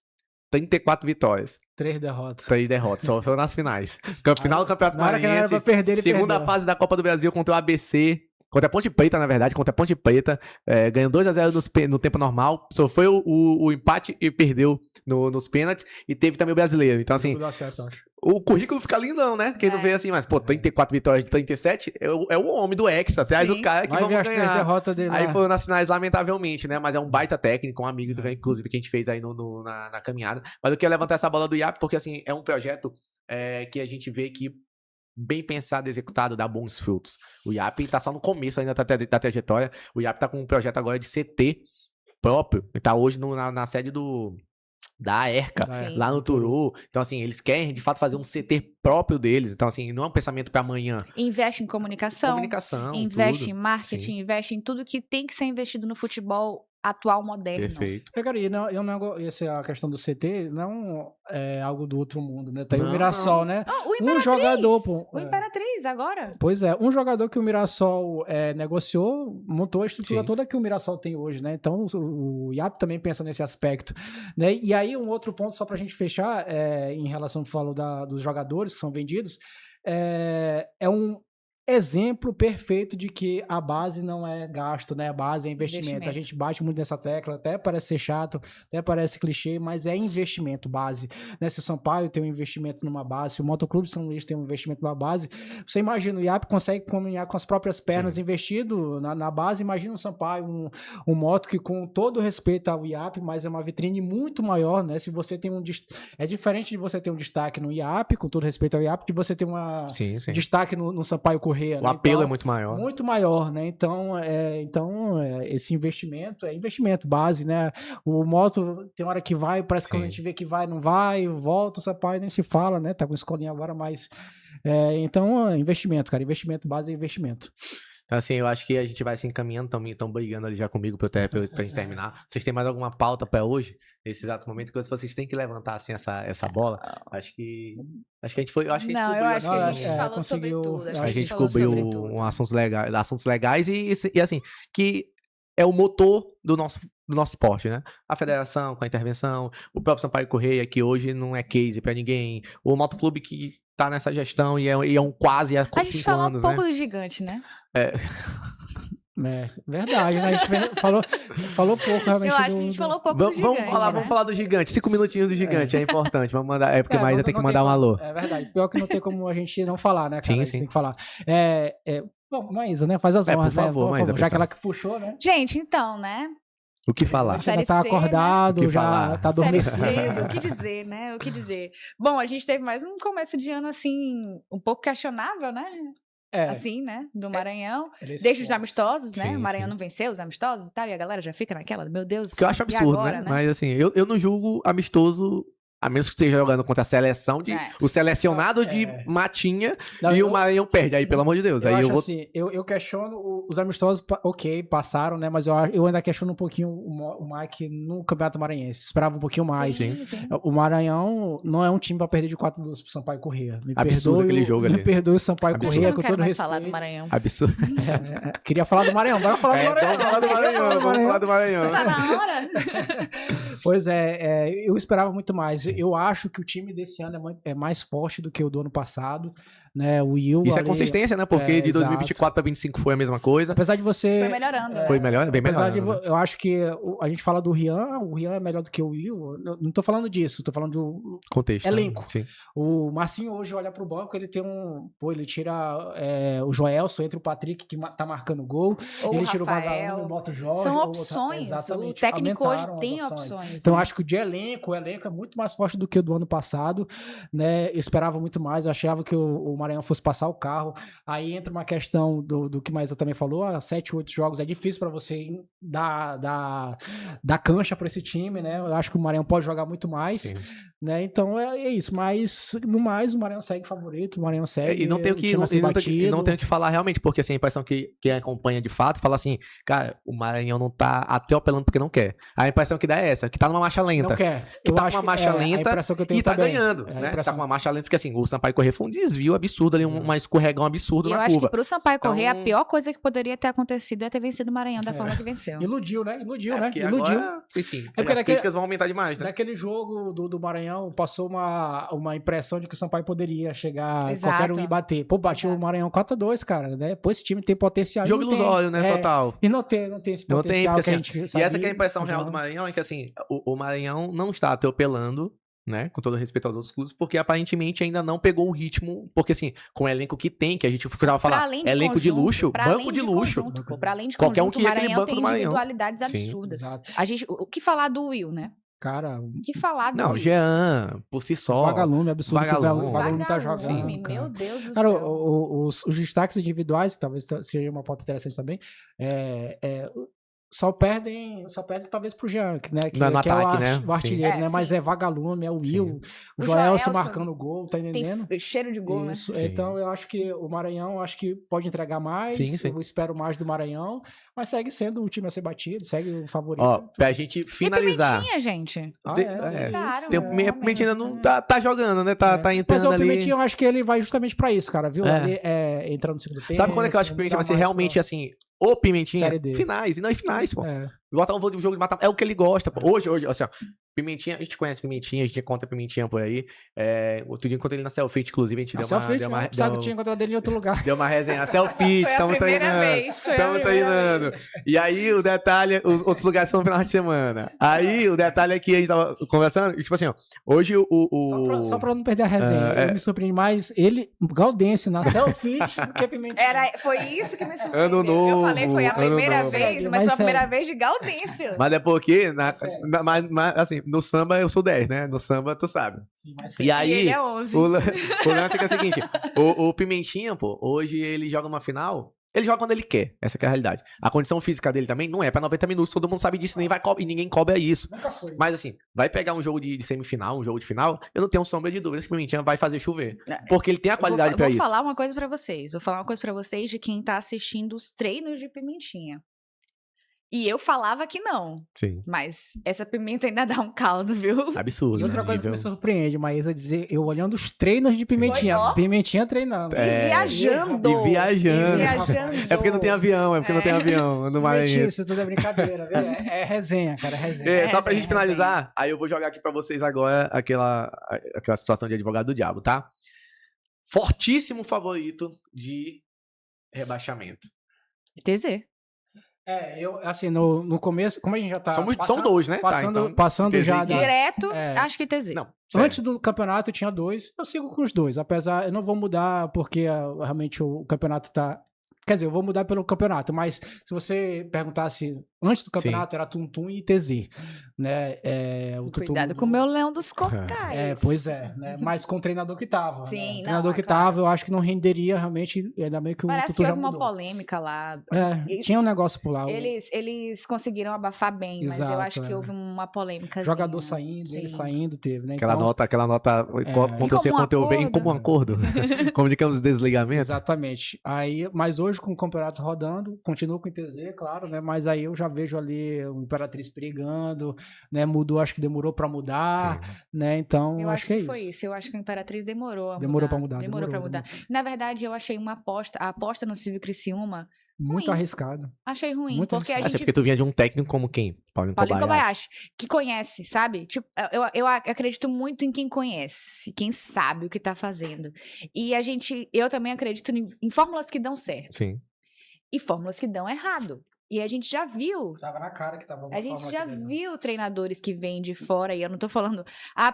34 vitórias. 3 derrotas. 3 derrotas, só foram nas finais. Final do Campeonato Maranhense, segunda fase da Copa do Brasil contra o ABC. Contra a Ponte Preta, na verdade, ganhou 2-0 no tempo normal, sofreu o empate e perdeu nos pênaltis, e teve também o brasileiro. Então, assim, o currículo fica lindão, né? Quem não vê assim, mas, 34 vitórias de 37, é o homem do Hexa, traz o cara que vamos ganhar. Aí foram nas finais, lamentavelmente, né? Mas é um baita técnico, um amigo, inclusive, que a gente fez aí na caminhada. Mas eu queria levantar essa bola do IAP, porque, assim, é um projeto que a gente vê que bem pensado, executado, dá bons frutos. O IAP tá só no começo ainda da trajetória. O IAP tá com um projeto agora de CT próprio. Ele tá hoje na sede da AERCA, lá no Turu. Então, assim, eles querem, de fato, fazer um CT próprio deles. Então, assim, não é um pensamento para amanhã. Investe em comunicação, investe tudo. em marketing, investe em tudo que tem que ser investido no futebol atual, moderno. Perfeito. Cara, a questão do CT não é algo do outro mundo, né? Tá aí o Mirassol, né? O Imperatriz, jogador, o Imperatriz, agora. Pois é, um jogador que o Mirassol negociou, montou a estrutura toda que o Mirassol tem hoje, né? Então o IAP também pensa nesse aspecto, né? E aí um outro ponto, só pra gente fechar, em relação ao que falou dos jogadores que são vendidos, é um exemplo perfeito de que a base não é gasto, né? A base é investimento. A gente bate muito nessa tecla, até parece ser chato, até parece clichê, mas é investimento base, né? Se o Sampaio tem um investimento numa base, se o Motoclube São Luís tem um investimento numa base, você imagina, o IAP consegue caminhar com as próprias pernas investido na base, imagina o Sampaio, um moto que, com todo respeito ao IAP, mas é uma vitrine muito maior, né? Se você tem é diferente de você ter um destaque no IAP, com todo respeito ao IAP, de você ter destaque no Sampaio Corrêa. O apelo é muito maior. Muito maior, né? Então, esse investimento é investimento base, né? O moto tem hora que vai, parece que quando a gente vê que vai, não vai, volta, o Sampaio nem se fala, né? Tá com escolinha agora, mas... então, investimento, cara. Investimento base é investimento. Então, assim, eu acho que a gente vai se encaminhando, estão brigando ali já comigo pra gente terminar. Vocês têm mais alguma pauta pra hoje? Nesse exato momento, que vocês têm que levantar, assim, essa bola. Acho que a gente foi... Eu acho que a gente cobriu... Não, eu acho que a gente falou sobre tudo. A gente cobriu assuntos legais e, assim, que é o motor do nosso esporte, né? A federação com a intervenção, o próprio Sampaio Corrêa, que hoje não é case pra ninguém, o Motoclube que tá nessa gestão e é um quase há 5 anos, A gente falou um pouco do gigante, né? Verdade, né? A gente falou pouco, realmente. Eu acho que a gente falou pouco do gigante. Vamos falar do gigante. 5 minutinhos do gigante, é importante. Vamos mandar, porque mais tem que mandar um alô. É verdade. Pior que não tem como a gente não falar, né, cara? Sim, a gente tem que falar. Bom, Maísa, né? Faz as honras, por favor, né? Maísa, já que ela que puxou, né? Gente, então, né? O que falar? Você já tá acordado, né? Já tá adormecido. O que dizer, né? O que dizer? Bom, a gente teve mais um começo de ano, assim, um pouco questionável, né? Assim, né? Do Maranhão. Deixa os amistosos, né? O Maranhão não venceu os amistosos e tal, e a galera já fica naquela, meu Deus. Que eu acho absurdo, agora, né? Mas assim, eu não julgo amistoso, a menos que esteja jogando contra a seleção, o selecionado de Matinha e o Maranhão perde. Aí, pelo amor de Deus. Assim, eu questiono os amistosos, passaram, né? Mas eu ainda questiono um pouquinho o Mike no Campeonato Maranhense. Esperava um pouquinho mais. Sim. O Maranhão não é um time pra perder de 4-2 pro Sampaio Corrêa. Absurdo aquele jogo ali. Me perdoe o Sampaio Corrêa, com todo respeito. falar do Maranhão. Absurdo. Queria falar do Maranhão. Bora falar do Maranhão. Vamos falar do Maranhão. Tá na hora? Pois eu esperava muito mais. Eu acho que o time desse ano é mais forte do que o do ano passado, né? O Will Isso ali, é consistência, né? Porque de 2024 para 2025 foi a mesma coisa. Apesar de você... Foi melhorando. Foi melhor, bem melhor. Eu acho que a gente fala do Rian, o Rian é melhor do que o Will. Não tô falando disso, tô falando do contexto, elenco. Sim. O Marcinho hoje olha pro banco, ele tem ele tira o Joelson, entra o Patrick, que tá marcando gol. Ou ele o tira o Rafael. Vagalume, bota o Jorge. São opções. O técnico hoje tem opções. Então, acho que o elenco é muito mais forte do que o do ano passado, né? Eu esperava muito mais, eu achava que o Maranhão fosse passar o carro. Aí entra uma questão do que Maísa também falou, 7, 8 jogos é difícil para você dar cancha para esse time, né? Eu acho que o Maranhão pode jogar muito mais, né? Então é isso, mas no mais o Maranhão segue favorito, o Maranhão segue. E não tem o que falar realmente, porque assim, a impressão que quem acompanha de fato fala assim, cara, o Maranhão não tá até apelando porque não quer. A impressão que dá é essa, que tá numa marcha lenta. Não quer. Que tá numa marcha lenta e tá ganhando, né? Tá com uma marcha lenta, porque assim, o Sampaio Corrêa foi um desvio absurdo ali, uma escorregão absurdo na curva. Eu acho que pro Sampaio Corrêa, a pior coisa que poderia ter acontecido é ter vencido o Maranhão da forma que venceu. Iludiu, né? Iludiu. Agora, enfim, as críticas vão aumentar demais, né? Naquele jogo do Maranhão, passou uma impressão de que o Sampaio poderia chegar, qualquer um e bater. Pô, bateu o Maranhão 4-2, cara, né? Pô, esse time tem potencial. Jogo ilusório, né? Total. E não tem esse potencial porque, que a gente sabia. E essa que é a impressão real do Maranhão, é que assim, o Maranhão não está atropelando, né, com todo respeito aos outros clubes, porque aparentemente ainda não pegou o ritmo, porque assim, com o elenco que tem, que a gente ficava falar, elenco de luxo, banco de luxo, pra além de qualquer conjunto, um que ia aquele banco do Maranhão. Individualidades absurdas. O que falar do Will, né? Cara, o que falar do Will? Não, Jean, por si só. Vagalume, absurdo. Vagalume tá jogando. Sim, meu Deus do cara, céu. Os destaques individuais, talvez seja uma pauta interessante também, só perdem talvez pro Jean, né? Que no é ataque, né? O artilheiro, né? Mas é Vagalume, é o Will, o Joelson marcando gol, tá entendendo? Tem cheiro de gol, isso, né? Então eu acho que o Maranhão, pode entregar mais, eu espero mais do Maranhão, mas segue sendo o time a ser batido, segue o favorito. Ó, pra gente finalizar. E Pimentinha, gente? Pimentinha ainda não tá jogando, né? Tá entrando ali. Mas o Pimentinha, eu acho que ele vai justamente pra isso, cara, viu? Ele entrando no segundo tempo. Sabe quando é que eu acho que o Pimentinha vai ser realmente assim... O Pimentinha, finais, e não em finais, pô. Botar um jogo de mata-mata. É o que ele gosta, pô. Hoje, assim, ó. Pimentinha, a gente conhece Pimentinha, a gente encontra Pimentinha por aí. Outro dia encontrei ele na Selfie, inclusive, a gente Sabe que eu tinha encontrado ele em outro lugar. deu uma resenha. Selfie, estamos treinando. Estamos treinando. E aí, o detalhe, os outros lugares são no final de semana. Aí, o detalhe é que a gente tava conversando, e tipo assim, ó, hoje Só pra não perder a resenha, eu me surpreendi mais ele, Galdense, na Selfie, do que Pimentinha. Foi isso que me surpreendeu. Ano novo. Eu falei, foi a primeira novo. vez, mas foi a primeira vez de Gaudêncio. Mas é porque, mas, assim, no samba eu sou 10, né? No samba tu sabe. Sim, E aí, ele é 11. o lance é que é o seguinte, o Pimentinha, pô, hoje ele joga uma final, ele joga quando ele quer, essa que é a realidade. A condição física dele também não é pra 90 minutos, todo mundo sabe disso, e ninguém cobra isso. Nunca foi. Mas assim, vai pegar um jogo de semifinal, um jogo de final, eu não tenho sombra de dúvidas que o Pimentinha vai fazer chover. Porque ele tem a qualidade pra isso. Vou falar uma coisa pra vocês. Vou falar uma coisa pra vocês de quem tá assistindo os treinos de Pimentinha. E eu falava que não. Sim. Mas essa pimenta ainda dá um caldo, viu? Absurdo. E outra né? coisa que me surpreende, Maísa, dizer, eu olhando os treinos de Pimentinha. Foi, ó. Pimentinha treinando. E viajando. E viajando. viajando. É porque não tem avião, não tem avião no Maranhão. Isso tudo é brincadeira, viu? É resenha, cara, é resenha. Só pra gente resenha. finalizar, aí eu vou jogar aqui pra vocês agora aquela situação de advogado do diabo, tá? Fortíssimo favorito de rebaixamento. TZ. Eu, assim, no começo, como a gente já tá... São dois, né? Passando TZ já e da... Direto, acho que TZ. Não, sério. Antes do campeonato tinha 2, eu sigo com os 2, apesar, eu não vou mudar porque realmente o campeonato tá... Quer dizer, eu vou mudar pelo campeonato, mas se você perguntasse antes do campeonato, era Tum-Tum e TZ, né? Cuidado com o meu leão dos cocais. Pois é, né? Mas com o treinador que tava. Sim, né? não, O treinador que claro. tava, eu acho que não renderia realmente, ainda bem que Parece o que Tutu já houve uma mudou. polêmica lá. Tinha um negócio por lá. Eles conseguiram abafar bem, mas eu Exato, acho que houve uma polêmica. Jogador saindo, ele saindo, teve, né? Aquela nota, quando você Como um conteúdo vem como um acordo. Comunicamos desligamento. Exatamente. Aí, mas hoje com o campeonato rodando, continuo com o ITZ, claro, né? Mas aí eu já vejo ali o Imperatriz brigando, né? Mudou, acho que demorou pra mudar, né? Então, Eu acho que é foi isso. Eu acho que a Imperatriz demorou pra mudar. Demorou pra mudar. Na verdade, eu achei a aposta no Silvio Criciúma muito ruim. arriscado. Achei ruim, Muito porque a Mas é gente... porque tu vinha de um técnico como quem? Paulinho Kobayashi, que conhece, sabe? Tipo, eu acredito muito em quem conhece, quem sabe o que tá fazendo. E eu também acredito em fórmulas que dão certo. Sim. E fórmulas que dão errado. E a gente já viu. Tava na cara que tava A gente já viu treinadores que vêm de fora, e eu não tô falando,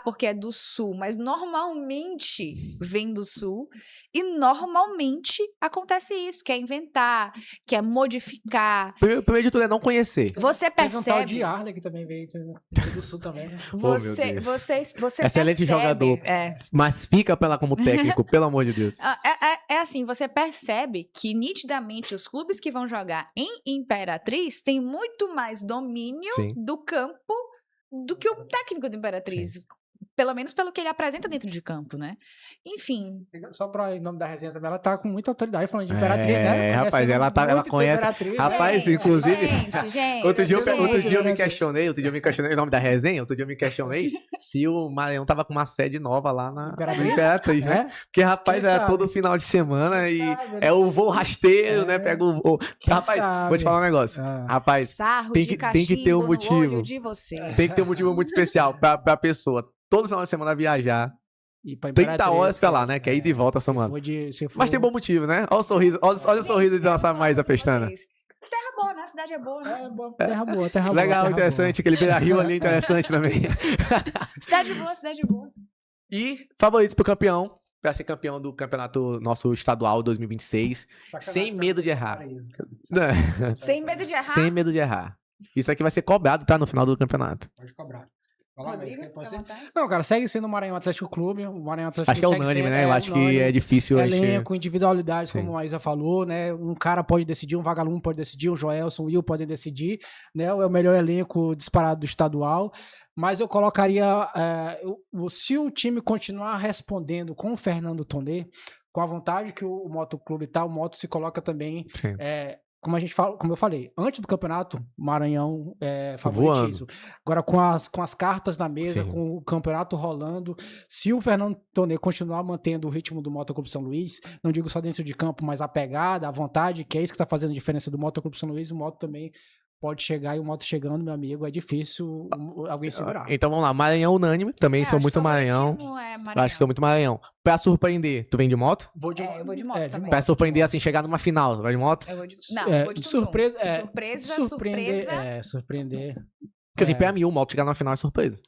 porque é do Sul, mas normalmente vem do Sul, e normalmente acontece isso, quer inventar, quer modificar. Primeiro de tudo é não conhecer. Você Teve um tal percebe. de Arley que também veio do Sul também, né? Você Excelente percebe, jogador. Mas fica como técnico, pelo amor de Deus. É assim, você percebe que nitidamente os clubes que vão jogar em Imperatriz têm muito mais domínio Sim. do campo do que o técnico do Imperatriz. Sim. Pelo menos pelo que ele apresenta dentro de campo, né? Enfim. Só para em nome da resenha também, ela tá com muita autoridade falando de Imperatriz, né? Rapaz, ela conhece. Rapaz, inclusive. Gente, outro dia eu me questionei, em nome da resenha, se o Maranhão tava com uma sede nova lá na Imperatriz, né? Porque, rapaz, era todo final de semana e é o voo rasteiro, né? Pega o. Rapaz, vou te falar um negócio. Rapaz, tem que ter um motivo. Tem que ter um motivo muito especial pra pessoa. Todo final de semana viajar. 30 horas pra lá, né? Que é ida e volta somando. Mas tem bom motivo, né? Olha o sorriso, olha o sorriso de nossa Maísa Pestana. Terra boa, né? A cidade é boa, né? Terra boa. Legal, interessante. Aquele Beira-Rio ali, interessante também. Cidade boa. E favoritos pro campeão. Pra ser campeão do campeonato nosso estadual 2026. Sem medo de errar. Sem medo de errar? Sem medo de errar. Isso aqui vai ser cobrado, tá? No final do campeonato. Pode cobrar. Não, cara, segue sendo o Maranhão Atlético Clube. O Maranhão Atlético Acho que é unânime, né? Eu acho que é difícil. Elenco, individualidades, como a Isa falou, né? Um cara pode decidir, um vagalume pode decidir, um Joelson, um Will podem decidir, né? É o melhor elenco disparado do estadual. Mas eu colocaria, se o time continuar respondendo com o Fernando Tonê, com a vontade que o Moto Clube tá, o Moto se coloca também... Como eu falei, antes do campeonato, Maranhão favoritismo. Agora, com as cartas na mesa, com o campeonato rolando, se o Fernando Tonê continuar mantendo o ritmo do Motoclube São Luís, não digo só dentro de campo, mas a pegada, a vontade, que é isso que está fazendo a diferença do Motoclube São Luís, o Moto também pode chegar e o moto chegando, meu amigo, é difícil alguém segurar. Então vamos lá, Maranhão unânime, também sou acho muito que o Maranhão. favoritismo é Eu Maranhão. acho que sou muito Maranhão. Pra surpreender, tu vem de moto? Vou de eu vou de moto também. Pra surpreender, assim, chegar numa final, tu vai de moto? Eu vou de... Não, É, eu vou de de tum-tum. surpresa, Surpresa. surpreender. Porque assim, É. pra mim, o moto chegar numa final é surpresa.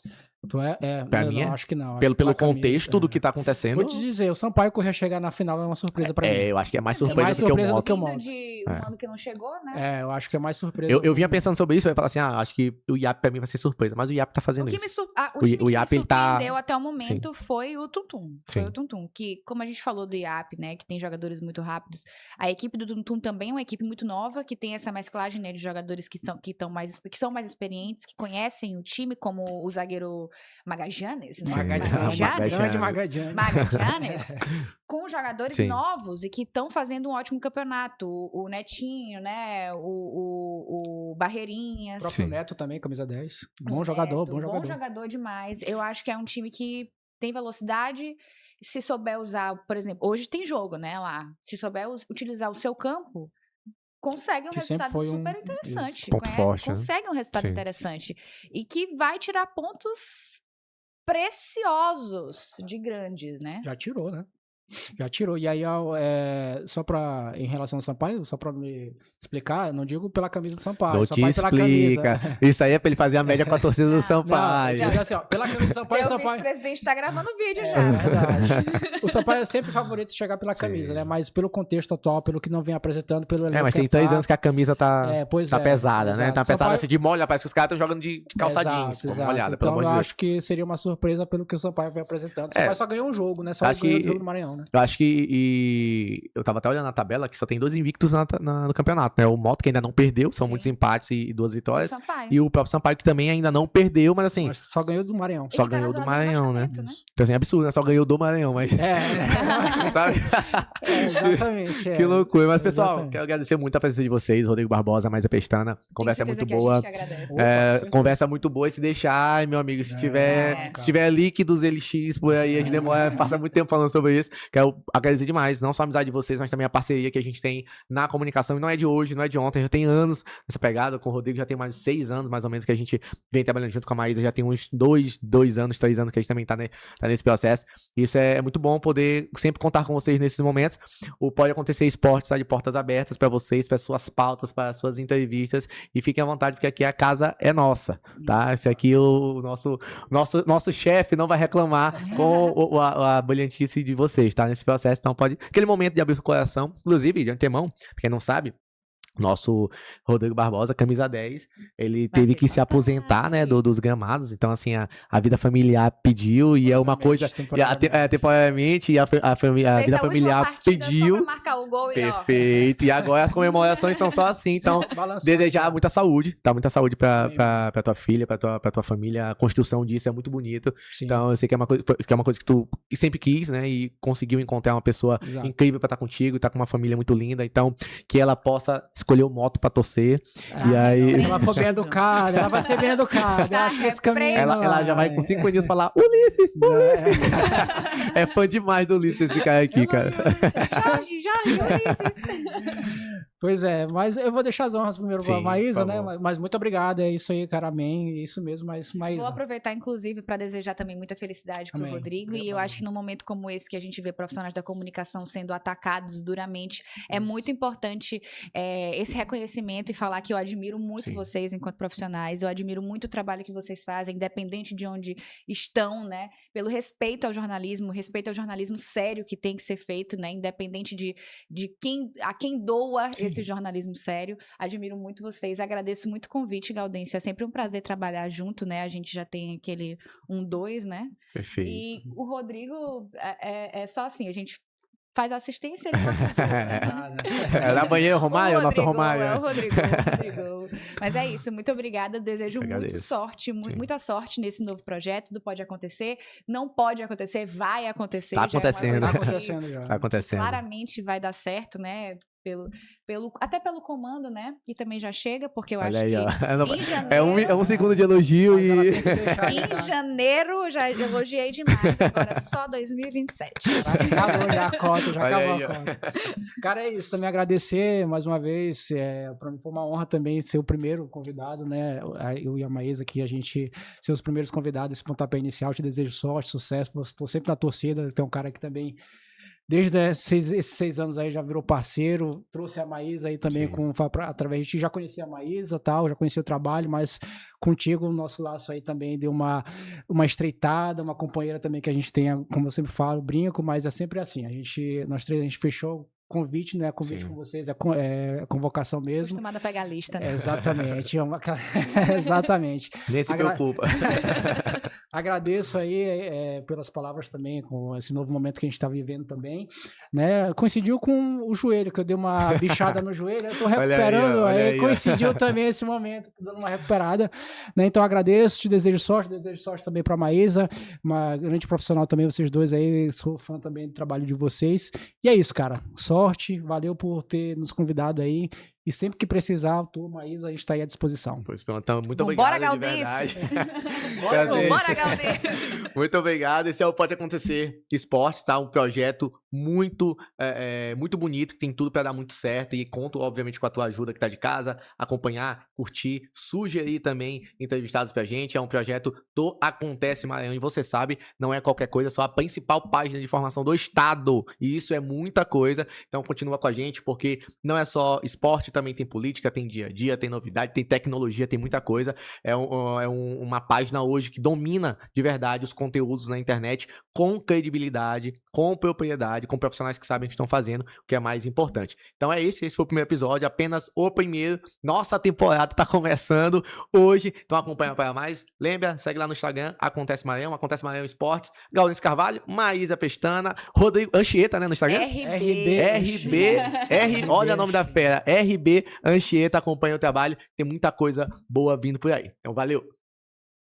Pra mim não, é. acho que não. Pelo Pela camisa, contexto do que tá acontecendo. Vou te dizer, o Sampaio correr chegar na final é uma surpresa pra mim. Eu acho que é mais É surpresa, mais do que surpresa o do moto. que o Vindo moto. de um ano que não chegou, né? É, eu acho que é mais surpresa. Eu vinha pensando sobre isso, eu ia falar assim, acho que o IAP pra mim vai ser surpresa, mas o IAP tá fazendo O isso. time que me IAP, ele tá- surpreendeu até o momento foi o Tum-Tum. Foi Sim. o Tum-Tum. Que, como a gente falou do IAP, né? Que tem jogadores muito rápidos. A equipe do Tum-Tum também é uma equipe muito nova, que tem essa mesclagem, né, de jogadores que são mais experientes, que conhecem o time, como o zagueiro Magajanes, né? Sim. Grande Magajanes. Magajanes. Magajanes, com jogadores Sim. novos e que estão fazendo um ótimo campeonato. O Netinho, né? O Barreirinhas. O próprio Sim. Neto também, camisa 10. O Bom jogador, Neto, bom jogador. Bom jogador demais. Eu acho que é um time que tem velocidade. Se souber usar, por exemplo, hoje tem jogo, né, lá. Se souber utilizar o seu campo, consegue um Que sempre resultado foi super interessante. Ponto forte, né? Consegue um resultado Sim. interessante. E que vai tirar pontos preciosos de grandes, né? Já tirou, né? Já tirou. E aí, só pra, em relação ao Sampaio, só pra me explicar, não digo pela camisa do Sampaio. Não te Sampaio pela camisa. explica. Isso aí é pra ele fazer a média com a torcida do Não, Sampaio. mas assim, ó, pela camisa do Sampaio, O Sampaio... vice-presidente tá gravando vídeo já. É verdade. O Sampaio é sempre favorito chegar pela camisa, Sim. né? Mas pelo contexto atual, pelo que não vem apresentando, pelo elenco Mas que tem 3 fraco. anos que a camisa tá Pois pesada, né? exato. Tá pesada Sampaio- assim de molha, parece que os caras estão jogando de calça jeans. Pô, Exato. molhada, Então pelo amor de eu Deus. acho que seria uma surpresa pelo que o Sampaio vem apresentando. O Sampaio só ganhou um jogo, né? Só Acho ganhou o que- jogo do Maranhão, né? Eu acho que eu tava até olhando na tabela que só tem 2 invictos no campeonato, né? O Moto, que ainda não perdeu, são Sim. muitos empates e 2 O vitórias. Sampaio. E o próprio Sampaio, que também ainda não perdeu, mas assim, Mas só ganhou do Maranhão. só Ele tá na ganhou do zona do Maranhão, né? rebaixamento, né? Então, assim, é absurdo, né? Só ganhou do Maranhão, mas. Sabe? Exatamente. Que loucura. Mas, pessoal, Exatamente. quero agradecer muito a presença de vocês, Rodrigo Barbosa, Maísa Pestana. Conversa é Tenho muito certeza que boa. a gente que agradece. Opa, É, com certeza. conversa muito boa. E se deixar, meu amigo, se cara. tiver líquidos LX por aí, a gente demora, passa muito tempo falando sobre isso. Quero agradecer demais, não só a amizade de vocês, mas também a parceria que a gente tem na comunicação. E não é de hoje, não é de ontem, já tem anos nessa pegada. Com o Rodrigo já tem mais de 6 anos, mais ou menos, que a gente vem trabalhando junto com a Maísa. Já tem uns 2 anos, 3 anos que a gente também tá nesse processo. Isso é muito bom poder sempre contar com vocês nesses momentos. O Pode Acontecer Esporte está de portas abertas para vocês, para suas pautas, para suas entrevistas. E fiquem à vontade, porque aqui a casa é nossa, tá? Esse aqui, o nosso chefe não vai reclamar com a brilhantice de vocês, tá? Nesse processo. Então pode... Aquele momento de abrir o coração, inclusive, de antemão, pra quem não sabe, nosso Rodrigo Barbosa, camisa 10, ele Vai teve ser que se aposentar, né, dos gramados. Então, assim, a vida familiar pediu e é uma coisa... Temporariamente, e a Fez vida a última familiar partida só pediu. pra marcar o gol e ó. Perfeito. E agora as comemorações são só assim. Então, desejar muita saúde, tá? Muita saúde pra tua filha, pra tua família. A construção disso é muito bonito. Sim. Então, eu sei que é uma coisa que tu sempre quis, né? E conseguiu encontrar uma pessoa Exato. incrível pra estar contigo, tá com uma família muito linda. Então, que ela possa escolher o moto pra torcer. E aí... Se ela for bem educada, ela vai ser bem educada. Eu acho que esse caminho. Ela já vai com 5 aninhos falar: Ulisses! É fã demais do Ulisses, esse cara aqui, cara. Jorge, Ulisses. Pois é, mas eu vou deixar as honras primeiro pra Sim, Maísa, por né? favor. Mas muito obrigado, é isso aí, cara, amém, é isso mesmo, mas Vou Maísa. aproveitar, inclusive, para desejar também muita felicidade pro Amém. Rodrigo. E eu acho que num momento como esse, que a gente vê profissionais da comunicação sendo atacados duramente, é muito importante esse reconhecimento e falar que eu admiro muito Sim. vocês enquanto profissionais. Eu admiro muito o trabalho que vocês fazem, independente de onde estão, né? Pelo respeito ao jornalismo sério que tem que ser feito, né? Independente de quem doa Sim. esse jornalismo sério. Admiro muito vocês. Agradeço muito o convite, Gaudêncio. É sempre um prazer trabalhar junto, né? A gente já tem aquele 1-2, né? Perfeito. E o Rodrigo é só assim, a gente faz assistência ele marca o gol. Na manhã, o Romário, o nosso Romário. É o Rodrigo. Mas é isso, muito obrigada. Desejo muito Agradeço. sorte, Sim. muita sorte nesse novo projeto do Pode Acontecer. Não pode acontecer, vai acontecer. Tá já é uma acontecendo. coisa Tá que acontecendo já. Tá acontecendo. Claramente vai dar certo, né? até pelo comando, né? E também já chega, porque eu Olha acho aí, que ó. em janeiro... É um segundo de elogio Mas ela e... tem que deixar, Em cara. janeiro eu já elogiei demais, agora só 2027. Acabou já a cota, já Olha acabou aí, ó. a cota. Cara, é isso. Também agradecer mais uma vez. Para mim foi uma honra também ser o primeiro convidado, né? Eu e a Maísa aqui, a gente ser os primeiros convidados desse pontapé inicial. Te desejo sorte, sucesso. Estou sempre na torcida. Tem um cara que também, desde esses 6 anos aí, já virou parceiro. Trouxe a Maísa aí também através de ti. Já conhecia a Maísa, tal, já conhecia o trabalho, mas contigo o nosso laço aí também deu uma estreitada, uma companheira também que a gente tem, como eu sempre falo, brinco, mas é sempre assim. Nós três, a gente fechou convite, não é convite com vocês, é convocação mesmo. Acostumada a pegar a lista, né? Exatamente. Exatamente. Nem se preocupa. Agradeço aí pelas palavras também, com esse novo momento que a gente está vivendo também, né? Coincidiu com o joelho, que eu dei uma bichada no joelho, eu tô recuperando, olha aí, coincidiu também esse momento, tô dando uma recuperada, né? Então agradeço, te desejo sorte também para a Maísa, uma grande profissional também, vocês dois aí, sou fã também do trabalho de vocês. E é isso, cara. Sorte, valeu por ter nos convidado aí. E sempre que precisar, tu, Maísa, a gente está aí à disposição. Pois pronto, então, muito obrigado de verdade. Bora, Galdense! Muito obrigado. Esse é o Pode Acontecer Esportes, tá? Um projeto muito bonito, que tem tudo para dar muito certo. E conto, obviamente, com a tua ajuda que tá de casa, acompanhar, curtir, sugerir também entrevistados pra gente. É um projeto do Acontece Maranhão. E você sabe, não é qualquer coisa, é só a principal página de informação do estado. E isso é muita coisa. Então continua com a gente, porque não é só esporte, também tem política, tem dia a dia, tem novidade, tem tecnologia, tem muita coisa. É uma página hoje que domina de verdade os conteúdos na internet com credibilidade, com propriedade, com profissionais que sabem o que estão fazendo, o que é mais importante. Então esse foi o primeiro episódio, apenas o primeiro. Nossa temporada tá começando hoje, então acompanha para mais. Lembra, segue lá no Instagram, Acontece Maranhão Esportes, Gaudense Carvalho, Maísa Pestana, Rodrigo Anchieta, né, no Instagram? Olha o nome da fera, RB Anchieta, acompanha o trabalho, tem muita coisa boa vindo por aí. Então valeu!